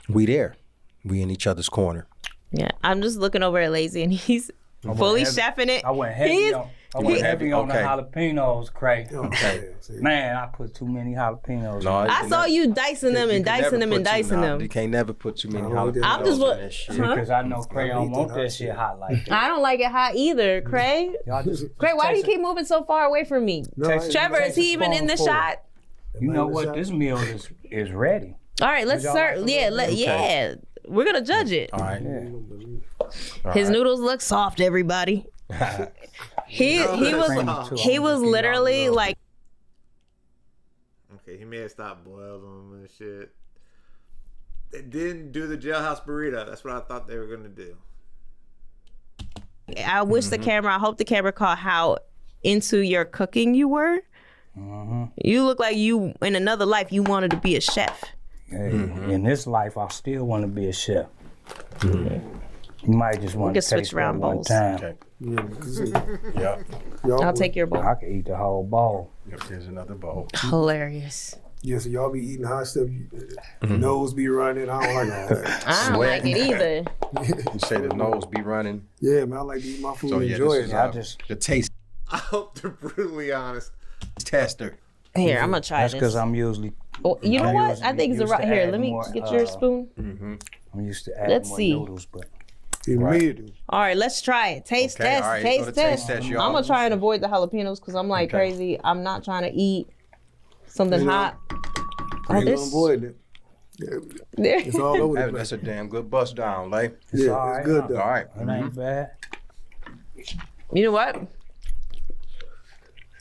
we there. We in each other's corner. Yeah, I'm just looking over at Lazy, and he's fully chefing it. I went heavy on the jalapenos, Craig. Okay. Man, I put too many jalapenos. No, I saw you dicing them and dicing them and dicing them. You can't never put too many jalapenos I'm just in that shit. Because I know Craig don't want that shit hot like that. I don't like it hot either, Craig. Craig, why do you keep moving so far away from me? Trevor, is he even in the shot? You know what? This meal is ready. All right, let's start. Yeah, we're gonna judge it. All right. His noodles look soft, everybody. He was literally like. Okay, he may have stopped boiling them and shit. They didn't do the jailhouse burrito. That's what I thought they were gonna do. I wish I hope the camera caught how into your cooking you were. You look like you, in another life, you wanted to be a chef. Hey, in this life, I still want to be a chef. You might just want to taste around one time. Okay. Yeah. I'll take your bowl. I could eat the whole bowl. Yep, here's another bowl. Hilarious. Yeah, so y'all be eating hot stuff. Nose be running. I don't like all that. I don't like it either. You say the nose be running. Yeah, man, I like to eat my food So and yeah, enjoy this it. is the taste I hope they're brutally honest. tester. Here, I'm gonna try That's this. because I'm usually. Oh, you know what? I think it's the used right to here. add Let me more, get your spoon. I'm used to add Let's more see. noodles, but All right, let's try it. Taste Okay, test. all right, Taste go to test. taste test, I'm y'all. gonna try and avoid the jalapenos because I'm like Okay. crazy. I'm not trying to eat something hot. Oh, You this. avoid it. Yeah, it's all over the place. That's a damn good bust down, like. Yeah, all it's right, good All though. right. it ain't bad. You know what?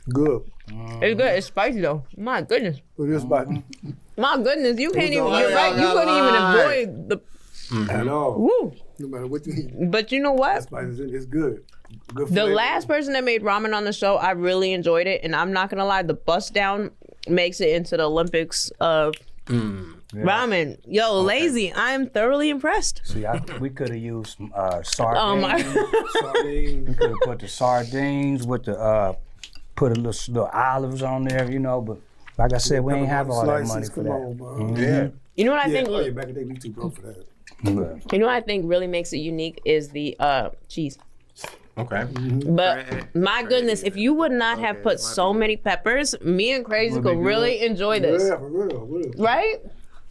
Good. It's good. It's spicy though. My goodness. But it's about My goodness. You can't even. all You're right. You couldn't even right. avoid the. at all. Woo. No matter what you eat, But you know what? it's good. Good The flavor. last person that made ramen on the show, I really enjoyed it, and I'm not gonna lie, the bust down makes it into the Olympics of ramen. Yo, Lazy, I'm thoroughly impressed. See, we could have used some sardines. Oh my! Sardine. We could have put the sardines with the put a little olives on there, you know. But like I said, we ain't have all that money Slices, for come that. on, bro. Yeah. You know what I Yeah, think? oh yeah, back in the day, we too broke for that. You know what I think really makes it unique is the cheese. Okay. But my goodness, if you would not have put so many peppers, me and Crazy could really enjoy this, Yeah, for real. right?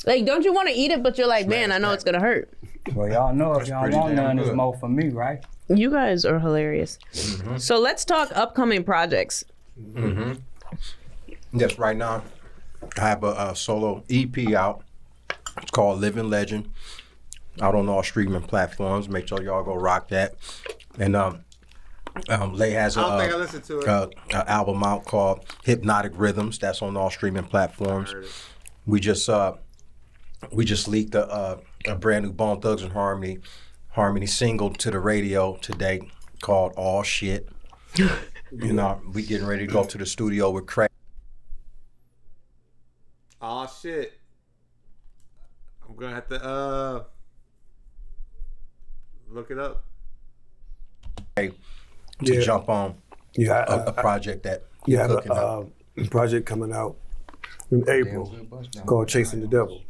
Like, don't you want to eat it? But you're like, man, I know it's gonna hurt. Well, y'all know if y'all pretty want damn none, it's good. more for me, right? You guys are hilarious. So let's talk upcoming projects. Yes, right now I have a solo EP out. It's called Living Legend. Out on all streaming platforms. Make sure y'all go rock that. And Lay has I don't think I listened to it. An album out called Hypnotic Rhythms. That's on all streaming platforms. I heard it. We just leaked a brand new Bone Thugs and Harmony single to the radio today called All Shit. You know, we getting ready to go to the studio with Craig. Oh shit. I'm gonna have to look it up. To Yeah. jump on Yeah, a project that you have cooking up. a project coming out in April called Chasing the Devil.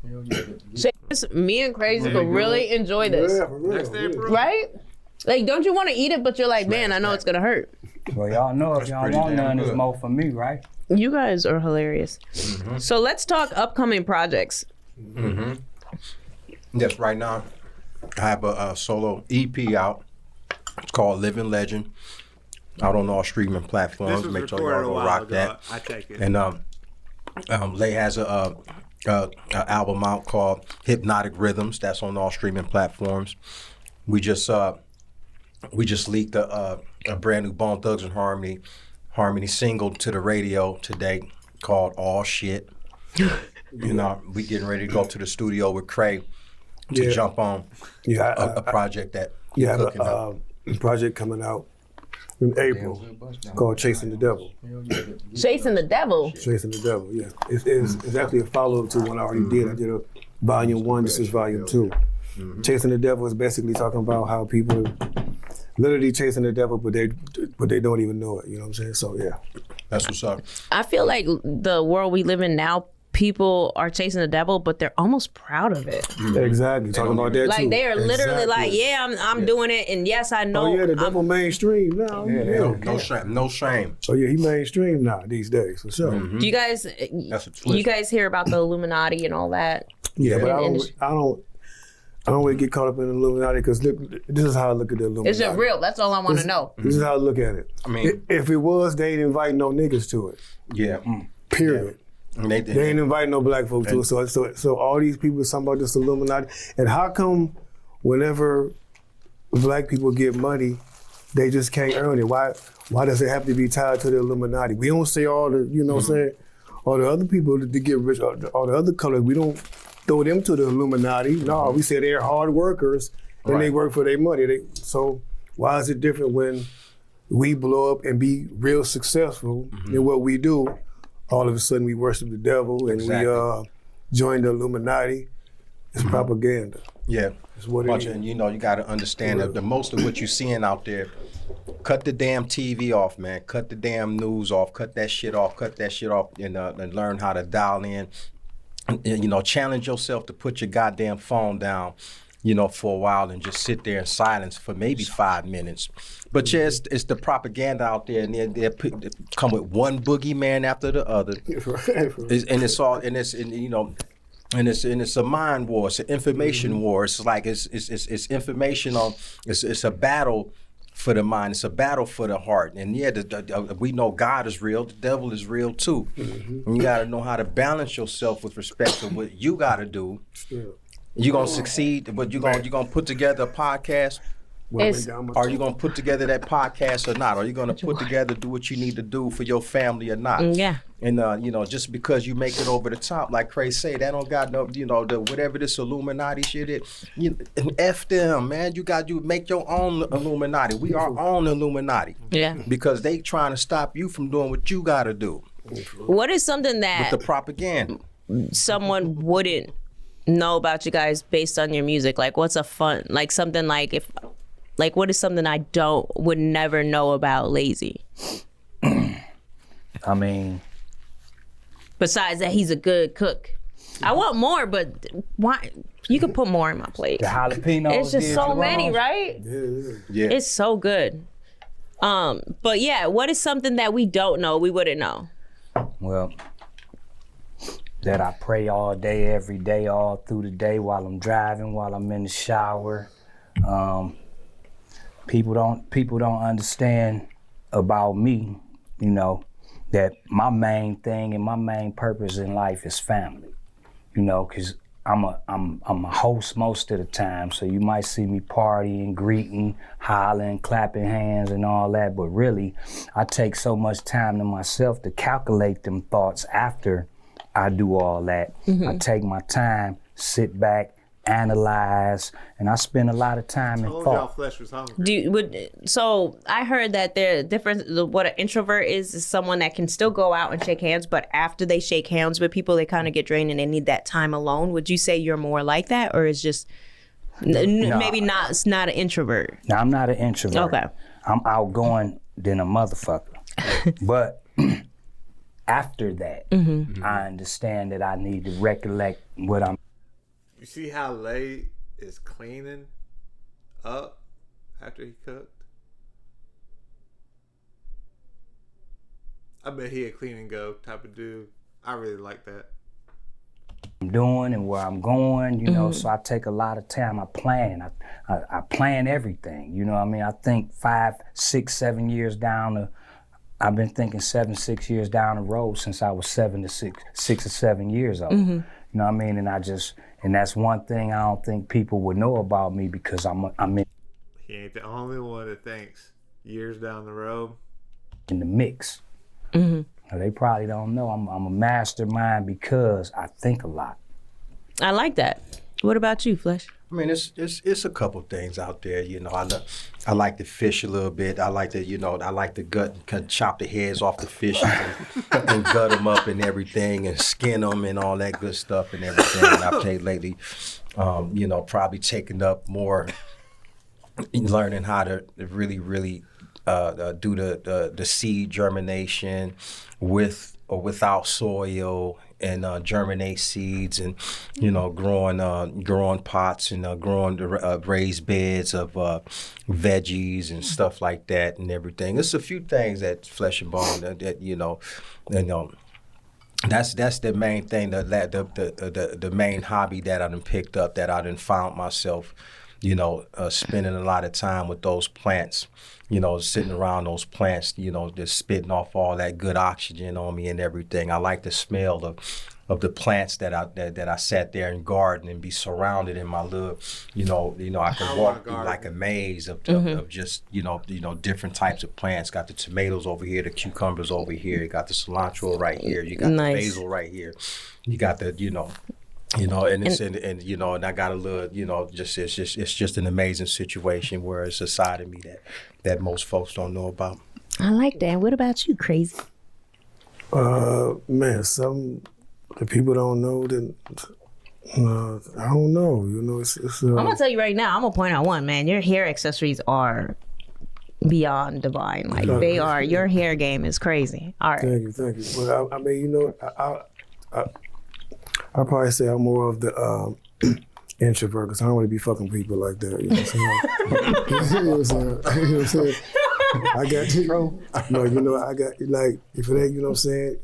Me and Crazy will really enjoy this, Yeah, for real. Next day, bro. right? Like, don't you want to eat it? But you're like, man, I know it's gonna hurt. Well, y'all know if y'all pretty want damn none, it's good. more for me, right? You guys are hilarious. So let's talk upcoming projects. Yes, right now I have a solo EP out. It's called Living Legend. Out on all streaming platforms. This was Make sure y'all recorded a go while rock ago. that. I take it. And Lay has a album out called Hypnotic Rhythms. That's on all streaming platforms. We just leaked a brand new Bone Thugs and Harmony single to the radio today called All Shit. You know, we getting ready to go to the studio with Craig to jump on a project that You have cooking up. a project coming out in April called Chasing the Devil. Chasing the Devil. Chasing the Devil, yeah. It's actually a follow-up to one I already did. I did a volume 1, this is volume 2. Chasing the Devil is basically talking about how people are literally chasing the devil, but they don't even know it, you know what I'm saying? So, yeah. That's what's up. I feel like the world we live in now, people are chasing the devil, but they're almost proud of it. Exactly, talking about that too. Like, they are literally like, Exactly. yeah, I'm doing it, and yes, I know. Oh, yeah, the devil mainstream now. No shame. So, yeah, he mainstream now these days, for sure. Do you guys, That's a twist. you guys hear about the Illuminati and all that? Yeah, but And- I don't really get caught up in the Illuminati because this is how I look at the Illuminati. Is it real? That's all I want to know. This is how I look at it. I mean- if it was, they ain't invite no niggas to it. Yeah. Period. And they They ain't invite no black folks to it. So all these people are talking about this Illuminati. And how come whenever black people get money, they just can't earn it? Why does it have to be tied to the Illuminati? We don't say all the, you know what I'm saying, all the other people that get rich, all the other colors, we don't throw them to the Illuminati. No, we say they're hard workers and they work for their money. So why is it different when we blow up and be real successful in what we do? All of a sudden we worship the devil and we join the Illuminati. It's propaganda. Yeah. It's what it is. And you know, you got to understand that the most of what you're seeing out there, cut the damn TV off, man. Cut the damn news off. Cut that shit off. And learn how to dial in. And, you know, challenge yourself to put your goddamn phone down, you know, for a while and just sit there in silence for maybe 5 minutes. But yeah, it's the propaganda out there, and they come with one boogeyman after the other, it's a mind war, it's an information war. It's like it's information on, it's a battle for the mind, it's a battle for the heart. And yeah, we know God is real, the devil is real too. And you gotta know how to balance yourself with respect to what you gotta do. You're gonna succeed, but you're gonna put together a podcast. Are you gonna put together that podcast or not? Are you gonna put together, do what you need to do for your family or not? Yeah. And you know, just because you make it over the top, like Craig say, that don't got no, you know, whatever this Illuminati shit is, F them, man. You make your own Illuminati. We are on Illuminati. Yeah. Because they trying to stop you from doing what you gotta do. What is something that With the propaganda. someone wouldn't know about you guys based on your music? Like, what's a fun, like something like what is something I would never know about Lazy? I mean, Besides that, he's a good cook. I want more, but why? You could put more in my plate. the jalapenos. It's just did so you many, wrong. right? Yeah. It's so good. But yeah, what is something that we don't know, we wouldn't know? Well, that I pray all day, every day, all through the day, while I'm driving, while I'm in the shower. People don't understand about me, you know, that my main thing and my main purpose in life is family. You know, because I'm a host most of the time, so you might see me partying, greeting, hollering, clapping hands and all that, but really, I take so much time to myself to calculate them thoughts after I do all that. I take my time, sit back, analyze, and I spend a lot of time in Told y'all thought. Flesh was hungry. So I heard that the difference, what an introvert is someone that can still go out and shake hands, but after they shake hands with people, they kind of get drained and they need that time alone. Would you say you're more like that, or is just maybe not? It's not an introvert. Now, I'm not an introvert. Okay. I'm outgoing than a motherfucker. But after that, I understand that I need to recollect what I'm. You see how Lay is cleaning up after he cooked? I bet he a clean and go type of dude. I really like that. Doing and where I'm going, you know, so I take a lot of time. I plan. I plan everything, you know what I mean? I think 5, 6, 7 years down I've been thinking 6 years down the road since I was 6 or 7 years old. You know what I mean? And that's one thing I don't think people would know about me because I'm in He ain't the only one that thinks years down the road. the mix. Now, they probably don't know I'm a mastermind because I think a lot. I like that. What about you, Flesh? I mean, it's a couple things out there. You know, I like to fish a little bit. I like to gut and chop the heads off the fish and gut them up and everything and skin them and all that good stuff and everything. And I've played lately, you know, probably taking up more, learning how to really do the seed germination with or without soil and germinate seeds and, you know, growing pots and growing raised beds of veggies and stuff like that and everything. There's a few things that Flesh and Bone that you know, and that's the main thing, the main hobby that I done picked up, that I done found myself, you know, spending a lot of time with those plants, you know, sitting around those plants, you know, just spitting off all that good oxygen on me and everything. I like the smell of the plants that I sat there and garden and be surrounded in my little, you know, I could walk through like a maze of just, you know, different types of plants. Got the tomatoes over here, the cucumbers over here, you got the cilantro right here, you got the basil right here, you got the, you know, and it's and you know, and I got a little, you know, it's just an amazing situation where it's a side of me that most folks don't know about. I like that. What about you, Crazy? Man, some the people don't know that. I don't know. You know, it's I'm gonna tell you right now. I'm gonna point out one, man. Your hair accessories are beyond divine. Like they are. Your hair game is crazy. All right. Thank you. Well, I mean, you know, I'll probably say I'm more of the introvert because I don't want to be fucking people like that. You know what I'm saying? You know what I'm saying? I got you. No, you know, I got, like, if it ain't, you know what I'm saying?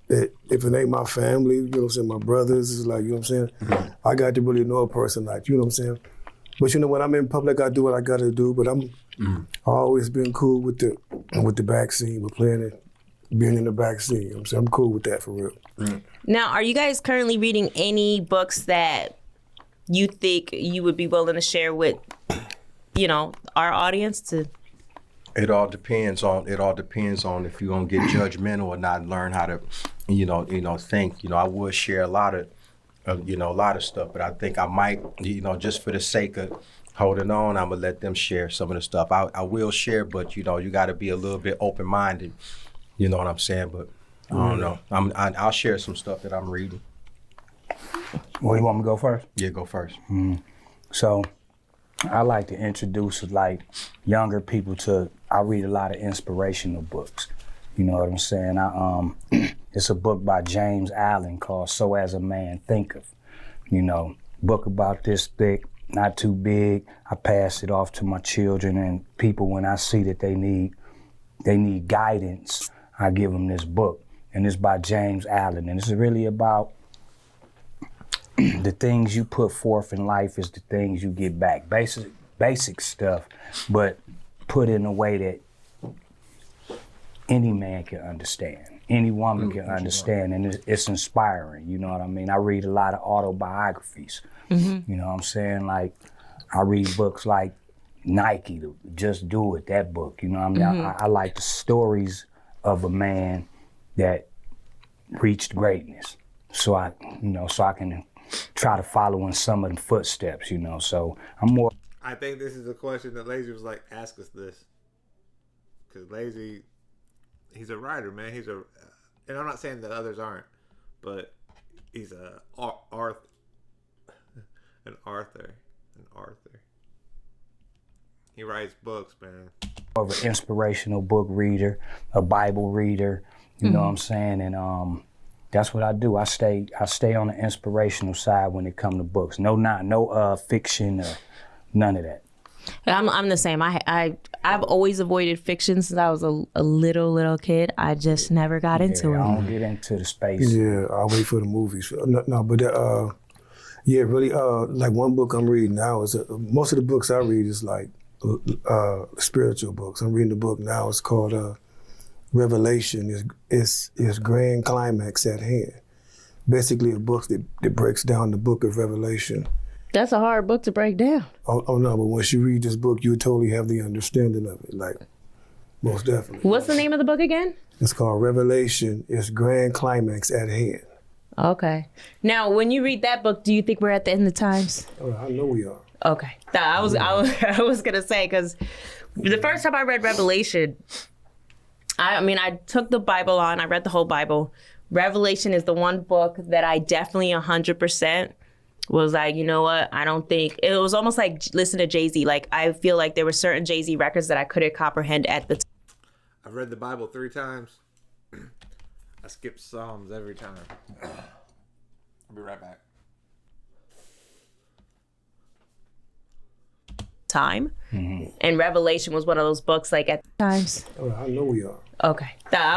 If it ain't my family, you know what I'm saying, my brothers, is like, you know what I'm saying? I got to really know a person like, you know what I'm saying? But you know, when I'm in public, I do what I got to do, but I've always been cool with the back scene, with playing it, being in the back scene. You know what I'm saying? I'm cool with that for real. Now, are you guys currently reading any books that you think you would be willing to share with, you know, our audience to? It all depends on if you're gonna get judgmental or not, learn how to, you know, think. You know, I would share a lot of stuff, but I think I might, you know, just for the sake of holding on, I'm gonna let them share some of the stuff. I will share, but you know, you got to be a little bit open-minded. You know what I'm saying? But I don't know. I'll share some stuff that I'm reading. Well, you want me to go first? Yeah, go first. So I like to introduce like younger people to, I read a lot of inspirational books. You know what I'm saying? It's a book by James Allen called So As a Man Thinketh. You know, book about this thick, not too big. I pass it off to my children and people when I see that they need guidance. I give them this book, and it's by James Allen, and it's really about the things you put forth in life is the things you get back. Basic stuff, but put in a way that any man can understand. any woman can understand, and it's inspiring. You know what I mean? I read a lot of autobiographies. You know what I'm saying? Like, I read books like Nike, Just Do It, that book. You know what I mean? I like the stories of a man that reached greatness. So I can try to follow in some of the footsteps, you know. So I'm more. I think this is a question that Lazy was like, ask us this. Because Lazy, he's a writer, man. And I'm not saying that others aren't, but he's an Arthur. He writes books, man. Of an inspirational book reader, a Bible reader, you know what I'm saying? And that's what I do. I stay on the inspirational side when it comes to books. No fiction or none of that. I'm the same. I've always avoided fiction since I was a little kid. I just never got into it. I don't get into the space. Yeah, I'll wait for the movies. Yeah, really. Like one book I'm reading now is most of the books I read is like spiritual books. I'm reading the book now. It's called Revelation. Is Grand Climax at Hand. Basically, a book that breaks down the book of Revelation. That's a hard book to break down. Oh no, but once you read this book, you totally have the understanding of it. Like, most definitely. What's the name of the book again? It's called Revelation. Is Grand Climax at Hand. Okay. Now, when you read that book, do you think we're at the end of times? Oh, I know we are. Okay. I was gonna say, because the first time I read Revelation, I took the Bible on. I read the whole Bible. Revelation is the one book that I definitely 100% was like, you know what? I don't think it was almost like listen to Jay-Z. Like, I feel like there were certain Jay-Z records that I couldn't comprehend at the time. I've read the Bible 3 times. I skip Psalms every time. I'll be right back. Time. And Revelation was one of those books like at times. Oh, I know we are. Okay. I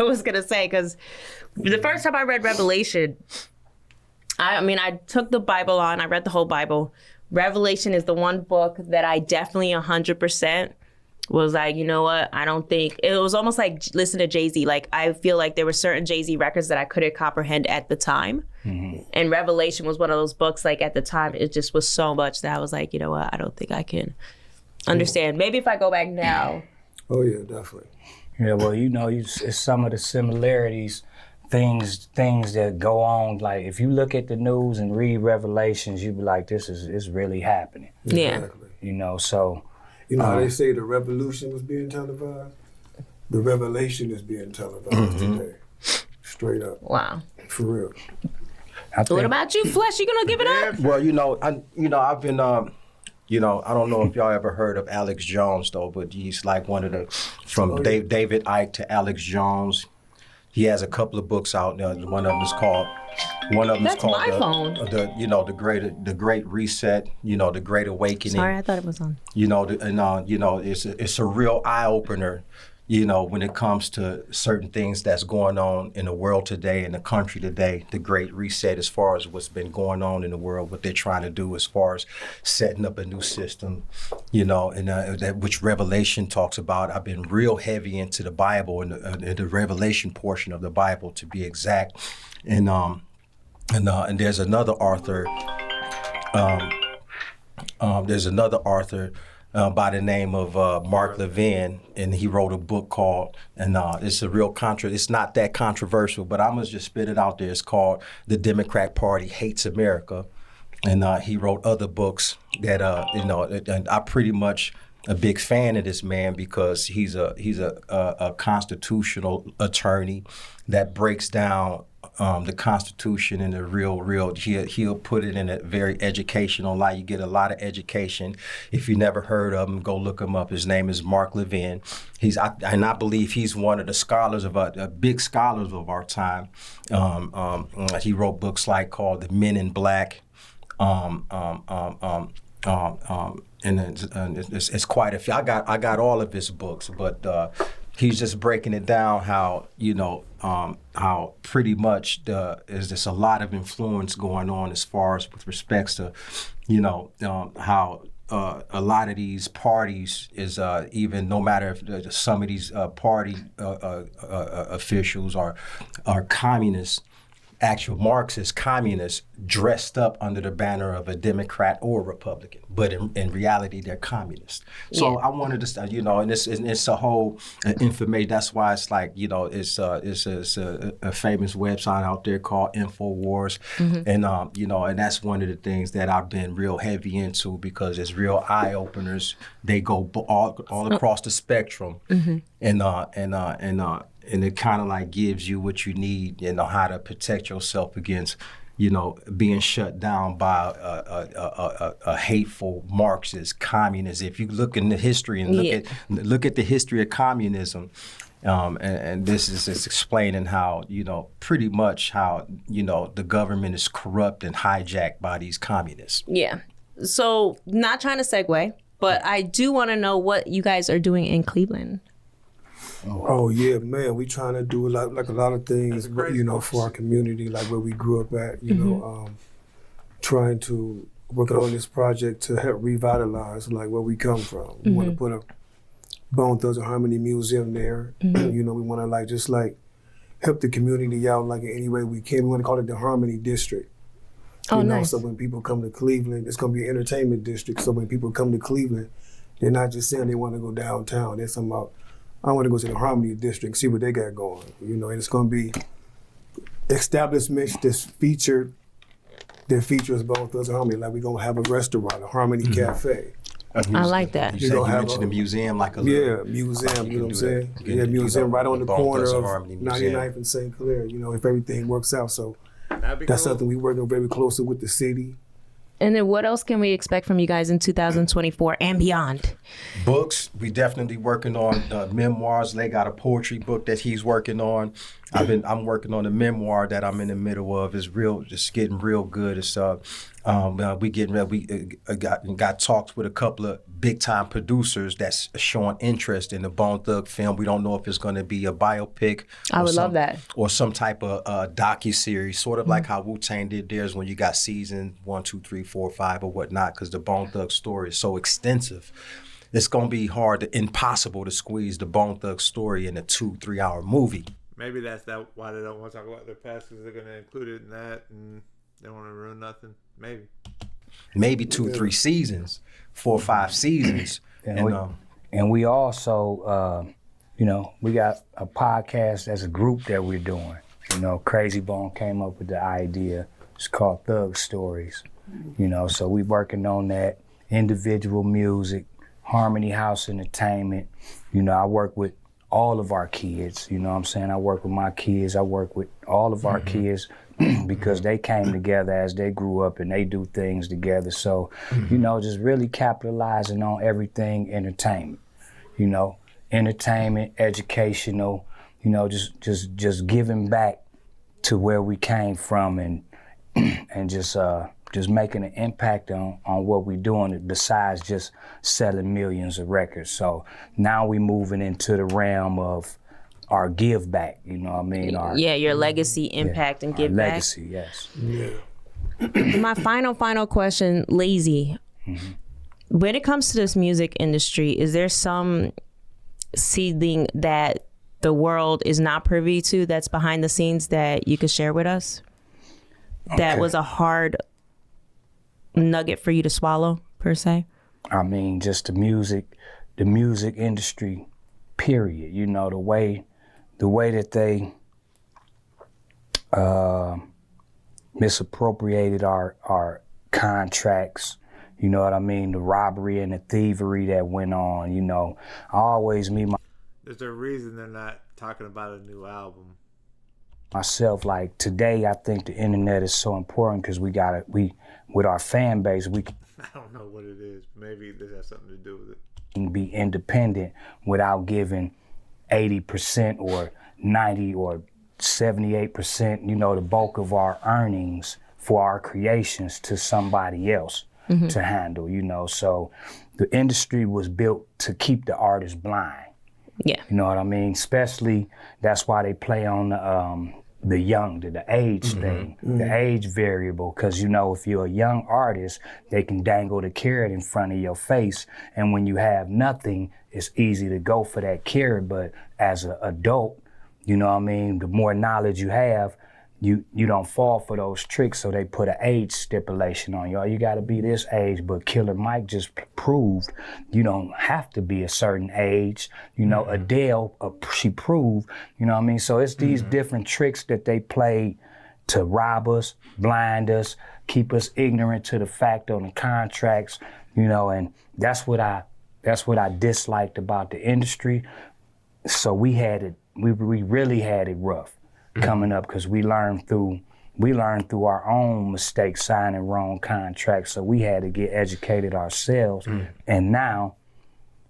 was gonna say, because the first time I read Revelation, I took the Bible on. I read the whole Bible. Revelation is the one book that I definitely 100% was like, you know what? I don't think it was almost like listen to Jay-Z. Like, I feel like there were certain Jay-Z records that I couldn't comprehend at the time. And Revelation was one of those books, like, at the time, it just was so much that I was like, you know what? I don't think I can understand. Maybe if I go back now. Oh, yeah, definitely. Yeah, well, you know, it's some of the similarities, things that go on. Like, if you look at the news and read Revelations, you be like, it's really happening. Yeah. Exactly. You know, so. You know how they say the revolution was being televised? The revelation is being televised today. Straight up. Wow. For real. What about you, Flesh? You gonna give it up? Well, I've been, I don't know if y'all ever heard of Alex Jones though, but he's like one of the, from David Icke to Alex Jones. He has a couple of books out now. One of them is called. That's my phone. The Great Reset. The Great Awakening. Sorry, I thought it was on. It's a real eye opener. When it comes to certain things that's going on in the world today, in the country today, the Great Reset, as far as what's been going on in the world, what they're trying to do as far as setting up a new system, and which Revelation talks about. I've been real heavy into the Bible and the Revelation portion of the Bible, to be exact. And there's another author. By the name of Mark Levin, and he wrote a book called, and it's a real it's not that controversial, but I'm gonna just spit it out there. It's called "The Democrat Party Hates America," and he wrote other books that and I pretty much a big fan of this man because he's a constitutional attorney that breaks down the Constitution in a real. He'll put it in a very educational light. You get a lot of education. If you never heard of him, go look him up. His name is Mark Levin. I believe he's one of the scholars of big scholars of our time. He wrote books like called The Men in Black. And it's quite a few. I got all of his books, but he's just breaking it down how how pretty much is just a lot of influence going on as far as with respects to how a lot of these parties is even no matter if some of these party officials are communists, actual Marxist communists dressed up under the banner of a Democrat or Republican, but in reality they're communists. So I wanted to, and it's a whole information. That's why it's like, it's a famous website out there called InfoWars, and and that's one of the things that I've been real heavy into because it's real eye openers. They go all across the spectrum, and it kind of like gives you what you need, how to protect yourself against, being shut down by a hateful Marxist communist. If you look in the history and look at the history of communism, and this is explaining how, pretty much how, the government is corrupt and hijacked by these communists. Yeah. So not trying to segue, but I do want to know what you guys are doing in Cleveland. Oh yeah, man, we trying to do a lot of things, for our community, like where we grew up at, trying to work on this project to help revitalize like where we come from. We want to put a Bone Thugs and Harmony museum there. We want to help the community out like in any way we can. We want to call it the Harmony District. Nice. So when people come to Cleveland, it's going to be an entertainment district. So when people come to Cleveland, they're not just saying they want to go downtown. They're talking about, I want to go to the Harmony District, see what they got going, and it's going to be establishments that features Bone Thugs and Harmony. Like we're going to have a restaurant, a Harmony Cafe. I like that. You mentioned a museum, like a museum. You know what I'm saying? Museum right on the corner of 99th and St. Clair. If everything works out, so that's something we working very closely with the city. And then what else can we expect from you guys in 2024 and beyond? Books. We definitely working on memoirs. They got a poetry book that he's working on. I'm working on a memoir that I'm in the middle of. It's just getting real good. It's we got talks with a couple of big time producers that's showing interest in the Bone Thug film. We don't know if it's going to be a biopic. I would love that. Or some type of docu-series, sort of like how Wu-Tang did theirs when you got season 1, 2, 3, 4, 5 or whatnot, because the Bone Thug story is so extensive. It's going to be impossible to squeeze the Bone Thug story in a 2-3 hour movie. Maybe that's why they don't want to talk about their past, because they're going to include it in that and they don't want to ruin nothing. Maybe 2-3 seasons, 4 or 5 seasons. And we also, we got a podcast as a group that we're doing. Crazy Bone came up with the idea. It's called Thug Stories. So we working on that. Individual music, Harmony House Entertainment. I work with all of our kids. I work with my kids. I work with all of our kids because they came together as they grew up and they do things together. So, just really capitalizing on everything entertainment. Entertainment, educational, just giving back to where we came from and just making an impact on what we're doing besides just selling millions of records. So now we're moving into the realm of our give back, your legacy, impact, and give back. Legacy, yes. Yeah. My final question, Lazy. When it comes to this music industry, is there some seedling that the world is not privy to that's behind the scenes that you could share with us? Okay. That was a hard nugget for you to swallow, per se? Just the music industry, period. The way that they misappropriated our contracts, the robbery and the thievery that went on, I always There's a reason they're not talking about a new album. Myself, like today, I think the internet is so important because we with our fan base, I don't know what it is. Maybe this has something to do with it. Can be independent without giving 80% or 90 or 78%, the bulk of our earnings for our creations to somebody else to handle, So the industry was built to keep the artist blind. Yeah. You know what I mean? Especially, that's why they play on the age thing, the age variable. Because, you know, if you're a young artist, they can dangle the carrot in front of your face. And when you have nothing, it's easy to go for that carrot. But as an adult, you know what I mean, the more knowledge you have, you don't fall for those tricks. So they put an age stipulation on you. Oh, you got to be this age. But Killer Mike just proved you don't have to be a certain age. You know, Adele, she proved, you know what I mean? So it's these different tricks that they play to rob us, blind us, keep us ignorant to the fact on the contracts, you know, and that's what I disliked about the industry. So we really had it rough coming up, because we learned through our own mistakes signing wrong contracts. So we had to get educated ourselves. And now,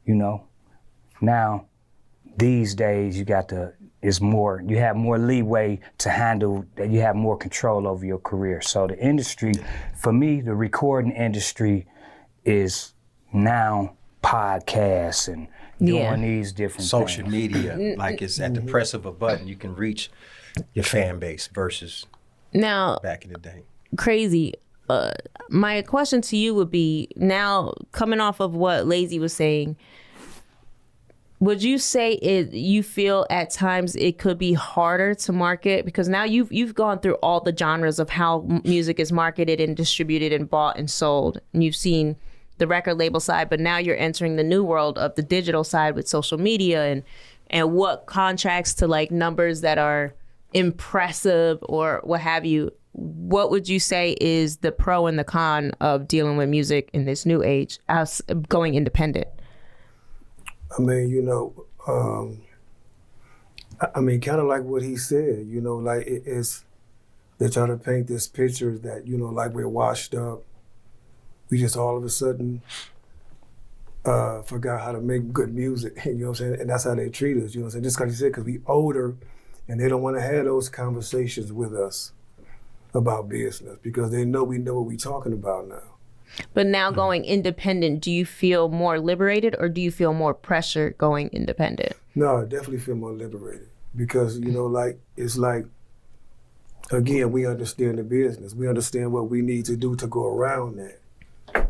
you know, these days you have more leeway to handle, that you have more control over your career. So the industry, for me, the recording industry is now podcasts and doing these different social things. media, like it's at the press of a button, you can reach your fan base versus Now, back in the day. Crazy. My question to you would be, now coming off of what Lazy was saying, would you say you feel at times it could be harder to market, because now you've gone through all the genres of how music is marketed and distributed and bought and sold, and you've seen the record label side, but now you're entering the new world of the digital side with social media and what contracts to like numbers that are impressive or what have you. What would you say is the pro and the con of dealing with music in this new age as going independent? I mean, you know, I mean, kind of like what he said, you know, like it's, they try to paint this picture that, you know, like we're washed up. We just all of a sudden forgot how to make good music, you know what I'm saying? And that's how they treat us, you know what I'm saying? Just like you said, because we older and they don't want to have those conversations with us about business because they know we know what we're talking about now. But now going independent, do you feel more liberated or do you feel more pressure going independent? No, I definitely feel more liberated because, you know, like, it's like, again, we understand the business. We understand what we need to do to go around that.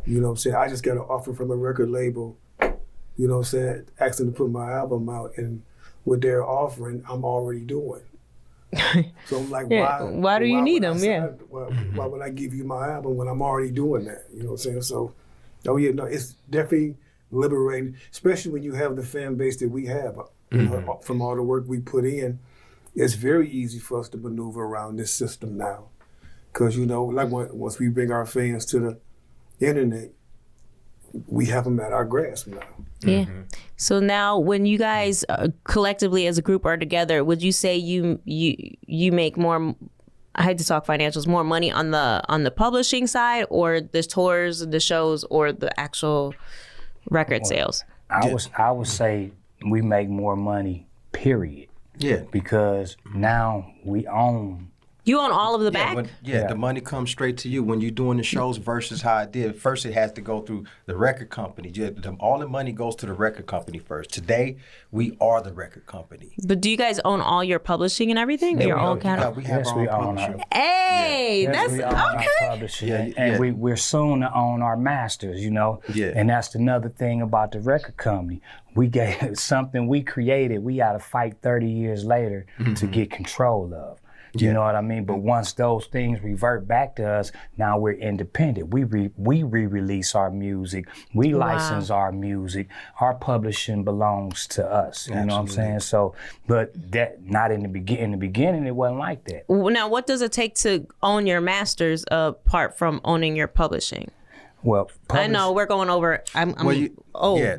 You know what I'm saying? I just got an offer from a record label, you know what I'm saying, asking to put my album out, and what they're offering, I'm already doing. So I'm like, why do you need them? Why would I give you my album when I'm already doing that? You know what I'm saying? So, oh yeah, no, it's definitely liberating, especially when you have the fan base that we have, you know, from all the work we put in. It's very easy for us to maneuver around this system now. Because, you know, like once we bring our fans to the internet, we have them at our grasp now. Yeah. So now when you guys collectively as a group are together, would you say you make more, I had to talk financials, more money on the publishing side or the tours, the shows, or the actual record sales? I would say we make more money, period. Yeah. Because now we own. You own all of the back? The money comes straight to you when you're doing the shows versus how I did. First, it has to go through the record company. All the money goes to the record company first. Today, we are the record company. But do you guys own all your publishing and everything? Yeah, your own catalog? We have our own publishing. Hey, that's we own our publishing. And we're soon to own our masters, you know? Yeah. And that's another thing about the record company. We gave something we created, we got to fight 30 years later to get control of. You know what I mean? But once those things revert back to us, now we're independent. We re-release our music. We license our music. Our publishing belongs to us. You know what I'm saying? So, but that not in the beginning. In the beginning, it wasn't like that. Now, what does it take to own your masters apart from owning your publishing? Well, I know we're going over.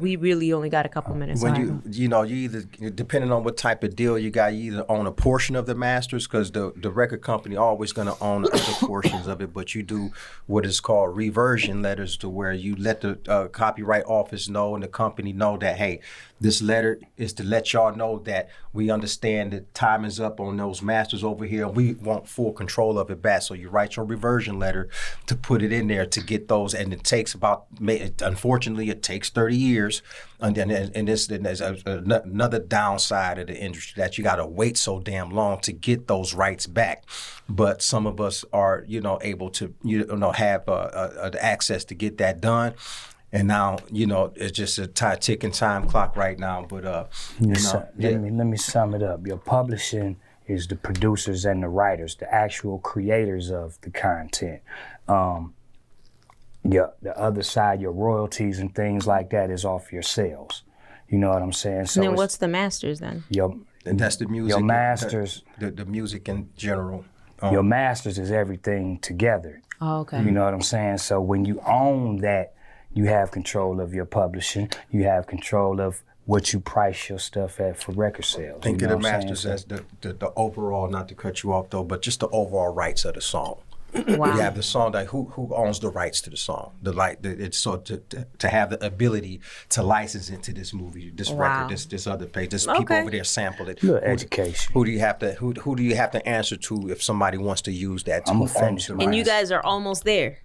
We really only got a couple minutes. When you either, depending on what type of deal you got, you either own a portion of the masters, because the record company always going to own other portions of it, but you do what is called reversion letters, to where you let the copyright office know and the company know that, hey, this letter is to let y'all know that we understand that time is up on those masters over here, and we want full control of it back. So you write your reversion letter to put it in there to get those, and it takes unfortunately, it takes 30 years. And there's another downside of the industry that you got to wait so damn long to get those rights back. But some of us are, able to, have the access to get that done. And now, it's just a ticking time clock right now. But, let me sum it up. Your publishing is the producers and the writers, the actual creators of the content. The other side, your royalties and things like that is off your sales. You know what I'm saying? So and then what's the masters then? And that's the music. Your masters. The music in general. Your masters is everything together. Oh, okay. You know what I'm saying? So when you own that, you have control of your publishing. You have control of what you price your stuff at for record sales. Think of the masters as the overall, not to cut you off though, but just the overall rights of the song. Wow. You have the song, like who owns the rights to the song? It's so to have the ability to license into this movie, this record, this other page, this people over there sample it. Education. Who do you have to answer to if somebody wants to use that? I'm offended. And you guys are almost there.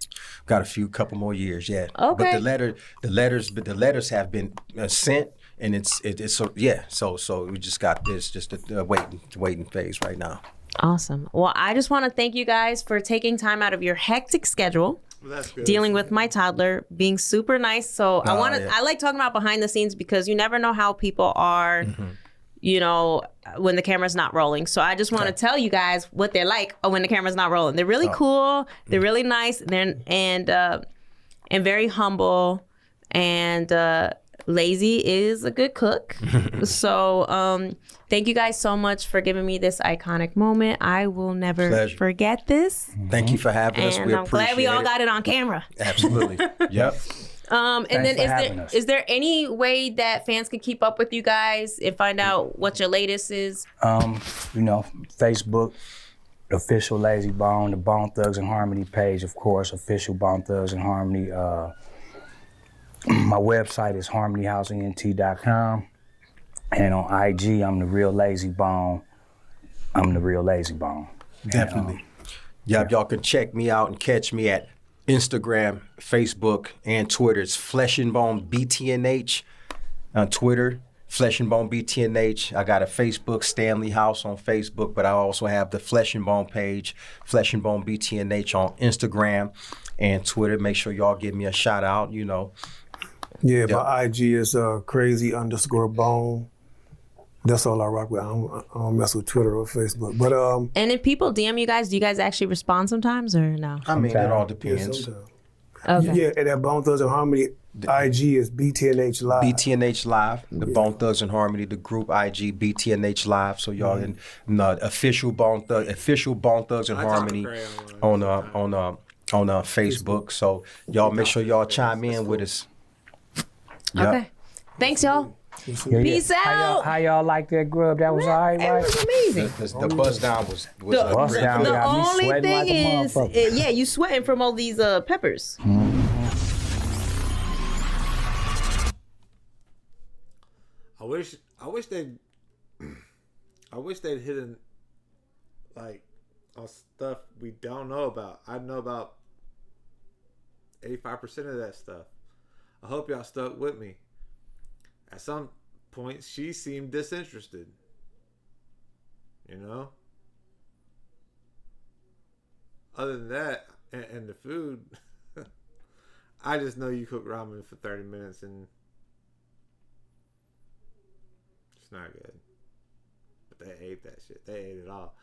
Got couple more years, yeah. Okay. But the letters have been sent. And it's so yeah. So we just got this just a waiting phase right now. Awesome. Well, I just want to thank you guys for taking time out of your hectic schedule, dealing with my toddler, being super nice. So I like talking about behind the scenes because you never know how people are, when the camera's not rolling. So I just want to tell you guys what they're like when the camera's not rolling. They're really cool. They're really nice. And very humble. And Lazy is a good cook. So thank you guys so much for giving me this iconic moment. I will never forget this. Thank you for having us. And I'm glad we all got it on camera. Absolutely. Yep. And then is there any way that fans can keep up with you guys and find out what your latest is? Facebook, official Lazy Bone, the Bone Thugs and Harmony page, of course, official Bone Thugs and Harmony. My website is harmonyhouseent.com. And on IG, I'm the real Lazy Bone. Definitely. Y'all can check me out and catch me at Instagram, Facebook, and Twitter. It's Flesh and Bone BTNH on Twitter. Flesh and Bone BTNH. I got a Facebook, Stanley House on Facebook, but I also have the Flesh and Bone page, Flesh and Bone BTNH on Instagram and Twitter. Make sure y'all give me a shout out, Yeah, my IG is crazy_bone. That's all I rock with. I don't mess with Twitter or Facebook. But and if people DM you guys, do you guys actually respond sometimes or no? I mean, it all depends. Okay. Yeah, and that Bone Thugs and Harmony IG is BTNH Live. BTNH Live, the Bone Thugs and Harmony, the group IG, BTNH Live. So y'all in the official Bone Thugs and Harmony on Facebook. So y'all make sure y'all chime in with us. Yep. Okay. Thanks, y'all. Peace out. How y'all like that grub? That was all right, It was amazing. The buzz down was buzz down. The got me only sweating thing like a is, motherfucker. you sweating from all these peppers. I wish they'd hidden like on stuff we don't know about. I know about 85% of that stuff. I hope y'all stuck with me. At some point, she seemed disinterested. Other than that, and the food, I just know you cook ramen for 30 minutes and it's not good. But they ate that shit. They ate it all.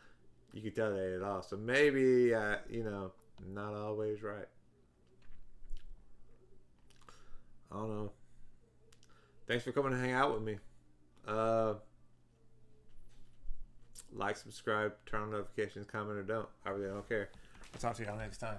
You could tell they ate it all. So maybe, not always right. I don't know. Thanks for coming to hang out with me. Like, subscribe, turn on notifications, comment or don't. I really don't care. I'll talk to y'all next time.